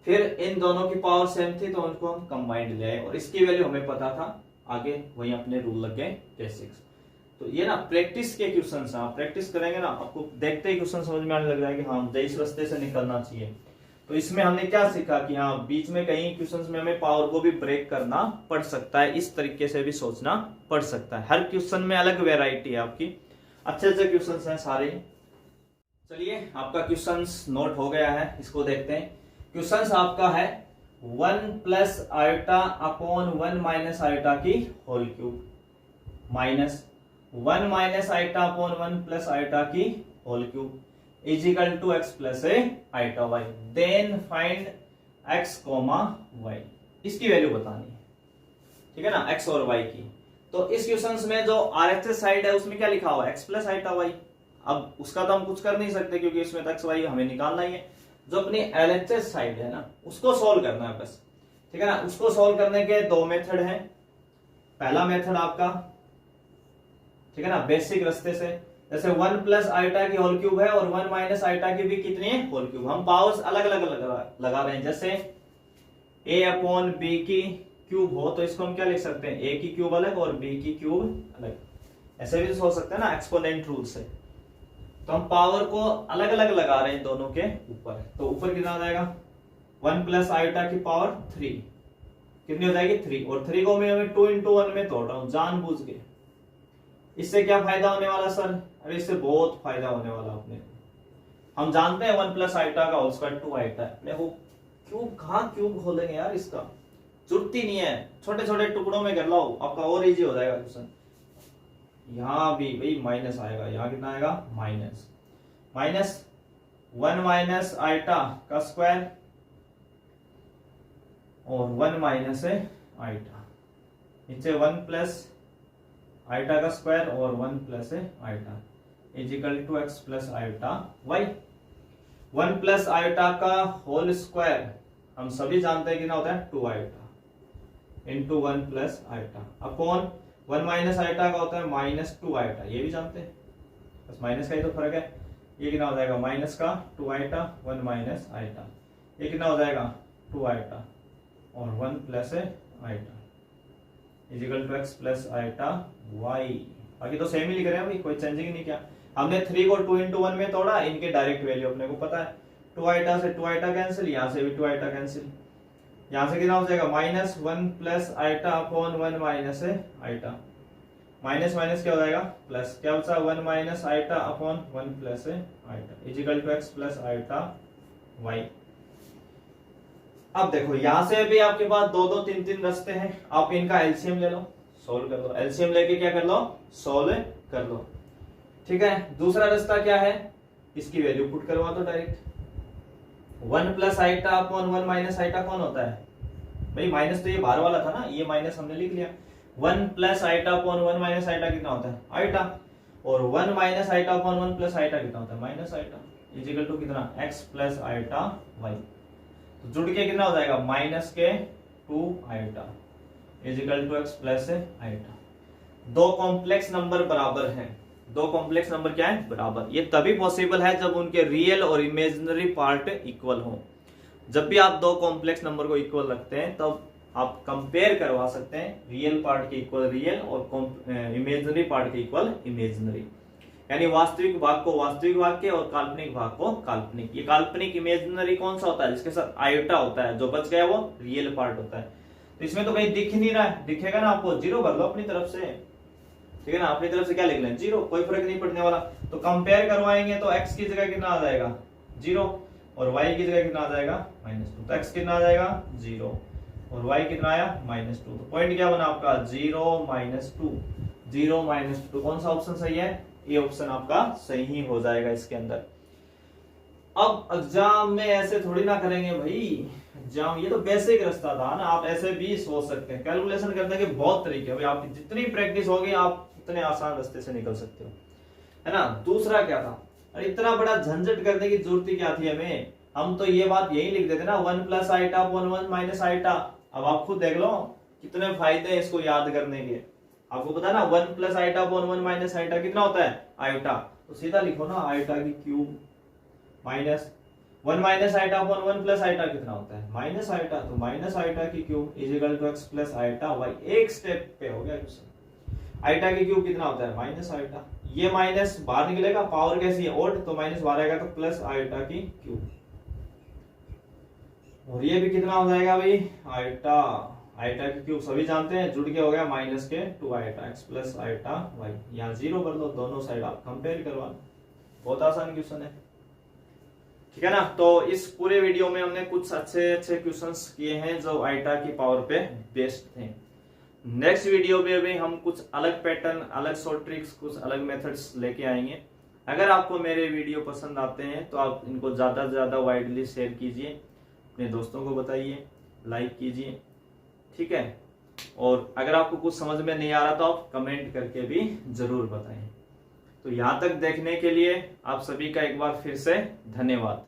फिर इन दोनों की पावर सेम थी तो उनको हम कंबाइंड ले आए, और इसकी वैल्यू हमें पता था, आगे वही अपने रूल लग गए बेसिक्स। तो ये ना प्रैक्टिस के क्वेश्चंस हैं, आप प्रैक्टिस करेंगे ना आपको देखते ही क्वेश्चन समझ में आने लग जाएगा कि हाँ मुझे इस रास्ते से निकलना चाहिए। तो इसमें हमने क्या सीखा कि हाँ बीच में कहीं क्वेश्चंस में हमें पावर को भी ब्रेक करना पड़ सकता है, इस तरीके से भी सोचना पड़ सकता है। हर क्वेश्चन में अलग वेराइटी है आपकी, अच्छे क्वेश्चन हैं सारे। चलिए आपका क्वेश्चंस नोट हो गया है, इसको देखते हैं। क्वेश्चंस आपका है 1 plus iota upon 1 minus iota की whole cube, minus 1 minus iota upon 1 plus iota की whole cube. Is equal to x plus iota Y, then find X comma Y, इसकी वैल्यू बतानी है, ठीक है ना, एक्स और वाई की। तो इस क्वेश्चन में जो आरएचएस साइड है उसमें क्या लिखा हुआ है, एक्स प्लस आइटा वाई। अब उसका तो हम कुछ कर नहीं सकते क्योंकि इसमें तो एक्स वाई हमें निकालना ही है। जो अपनी एलएचएस साइड है ना उसको सोल्व करना है बस, ठीक है ना। उसको सोल्व करने के दो मेथड हैं। पहला मेथड आपका, ठीक है ना, बेसिक रास्ते से, जैसे 1 प्लस आइटा की होल क्यूब है और 1 माइनस आइटा की भी कितनी है, होल क्यूब। हम पावर्स अलग अलग लगा रहे हैं, जैसे a अपॉन बी की क्यूब हो तो इसको हम क्या लिख सकते हैं, a की क्यूब अलग और b की क्यूब अलग, ऐसे भी सोच सकते हैं ना एक्सपोनेंट रूल से। तो हम पावर को अलग अलग लगा रहे हैं दोनों के ऊपर, तो ऊपर कितना आ जाएगा 1 प्लस आइटा की पावर 3 कितनी हो जाएगी 3, और 3 को मैं 2 into 1 में तोड़ रहा हूं जानबूझ के। इससे क्या फायदा होने वाला सर, अरे इससे बहुत फायदा होने वाला अपने, हम जानते हैं 1 प्लस आइटा का होल स्क्वायर 2 आइटा है, अपने को क्यूब कहां क्यूब खोलेंगे यार, इसका जरूरत ही नहीं है, छोटे छोटे टुकड़ों में कर लो आपका और इजी हो जाएगा क्वेश्चन। यहां भी भाई माइनस आएगा, यहां कितना आएगा माइनस, माइनस 1 माइनस आइटा का स्क्वायर और 1 माइनस आइटा, नीचे 1 प्लस आइटा का स्क्वायर और 1 plus iota is equal to x plus iota y. 1 plus iota का होल स्क्वायर हम सभी जानते हैं कितना होता है 2 iota into 1 plus iota upon 1 minus iota का होता है माइनस 2 आइटा, ये भी जानते हैं, बस माइनस का ही तो फर्क है। ये कितना हो जाएगा माइनस का 2 आइटा 1 माइनस आइटा, ये कितना हो जाएगा 2 आइटा और 1 plus iota is equal to x plus iota y. बाकी तो सेम ही लिख रहे हैं भाई, कोई चेंजिंग नहीं किया। हमने 3 को 2 into 1 में तोड़ा, इनके डायरेक्ट वैल्यू अपने को पता है, 2 आइटा से 2 आइटा कैंसिल, यहाँ से भी 2 आइटा कैंसिल, यहाँ से कितना हो जाएगा minus 1 plus iota upon 1 minus iota, minus minus क्या हो जाएगा प्लस, क्या बचा 1 minus iota upon 1 plus iota is equal to x plus iota y. अब देखो यहां से भी आपके पास 2 2 3 3 रास्ते हैं, आप इनका एलसीएम ले लो, सोल्व कर लो, एलसीएम लेके क्या कर लो सोल्व कर लो, ठीक है। दूसरा रास्ता क्या है, इसकी वैल्यू पुट करवा दो direct, 1 plus iota upon 1 minus iota कौन होता है भाई, माइनस तो ये बाहर वाला था ना, ये माइनस हमने लिख लिया। 1 plus iota upon 1 minus iota कितना होता है आइटा, और 1 minus iota upon 1 plus iota कितना होता है minus iota is equal to कितना एक्स प्लस आइटा वाई। तो जुड़ के कितना हो जाएगा माइनस के 2 iota is equal to x plus iota. दो कॉम्प्लेक्स नंबर बराबर हैं, दो कॉम्प्लेक्स नंबर क्या है बराबर, ये तभी पॉसिबल है जब उनके रियल और इमेजिनरी पार्ट इक्वल हो। जब भी आप दो कॉम्प्लेक्स नंबर को इक्वल रखते हैं तब आप कंपेयर करवा सकते हैं, रियल पार्ट के इक्वल रियल और इमेजिनरी पार्ट के इक्वल इमेजिनरी, यानी वास्तविक भाग को वास्तविक भाग के और काल्पनिक भाग को काल्पनिक। ये काल्पनिक इमेजिनरी कौन सा होता है, जिसके साथ आयोटा होता है, जो बच गया वो रियल पार्ट होता है। तो इसमें तो कहीं दिख ही नहीं रहा है, दिखेगा ना आपको, जीरो भर लो अपनी तरफ से, ठीक है ना, अपनी तरफ से क्या लिख लें जीरो, कोई फर्क नहीं पड़ने वाला। तो कंपेयर करवाएंगे तो x की जगह कितना आ जाएगा जीरो और y की जगह कितना आ जाएगा -2, तो x कितना आ जाएगा 0 और y कितना आया -2। तो पॉइंट क्या बना आपका 0 -2, 0 -2, कौन सा ऑप्शन सही है, ये ऑप्शन आपका सही हो जाएगा इसके अंदर। अब एग्जाम में ऐसे थोड़ी ना करेंगे भाई, एग्जाम ये तो बेसिक रास्ता था ना, आप ऐसे भी सोच सकते हैं, कैलकुलेशन करने के बहुत तरीके, भाई आपकी जितनी प्रैक्टिस होगी आप उतने आसान रास्ते से निकल सकते हो, है ना। दूसरा क्या था, अरे इतना बड़ा झंझट करने की जरूरत क्या थी हमें, हम तो ये बात यही लिख देते ना 1 plus iota upon 1 minus iota. अब आप खुद देख लो कितने फायदे हैं इसको याद करने के, आपको पता ना 1 plus iota upon 1 minus iota कितना होता है आइटा, तो सीधा लिखो ना आइटा की cube minus 1 minus iota upon 1 plus iota कितना होता है माइनस आइटा, तो माइनस आइटा की cube is equal to x plus iota y. एक स्टेप पे हो गया क्वेश्चन। आइटा की क्यूब कितना होता है माइनस आइटा, ये माइनस बाहर निकलेगा, पावर कैसी है ओड, तो माइनस बाहर आएगा तो प्लस आइटा की क्यूब, और ये भी कितना हो जाएगा भाई आइटा, आइटा की क्यूब सभी जानते हैं, जुड़ के हो गया माइनस के 2 iota x plus iota y. यहाँ 0 कर लो, दोनों साइड आप कंपेयर करवा लो, बहुत आसान क्वेश्चन है, ठीक है ना। तो इस पूरे वीडियो में हमने कुछ अच्छे अच्छे क्वेश्चंस किए हैं जो आइटा की पावर पे बेस्ड थे। नेक्स्ट वीडियो में भी हम कुछ अलग पैटर्न, अलग शॉर्ट ट्रिक्स, कुछ अलग मेथड्स लेके आएंगे, अगर आपको मेरे वीडियो पसंद आते हैं तो आप इनको ज़्यादा से ज़्यादा वाइडली शेयर कीजिए, अपने दोस्तों को बताइए, लाइक कीजिए, ठीक है। और अगर आपको कुछ समझ में नहीं आ रहा तो आप कमेंट करके भी ज़रूर बताएं। तो यहाँ तक देखने के लिए आप सभी का एक बार फिर से धन्यवाद।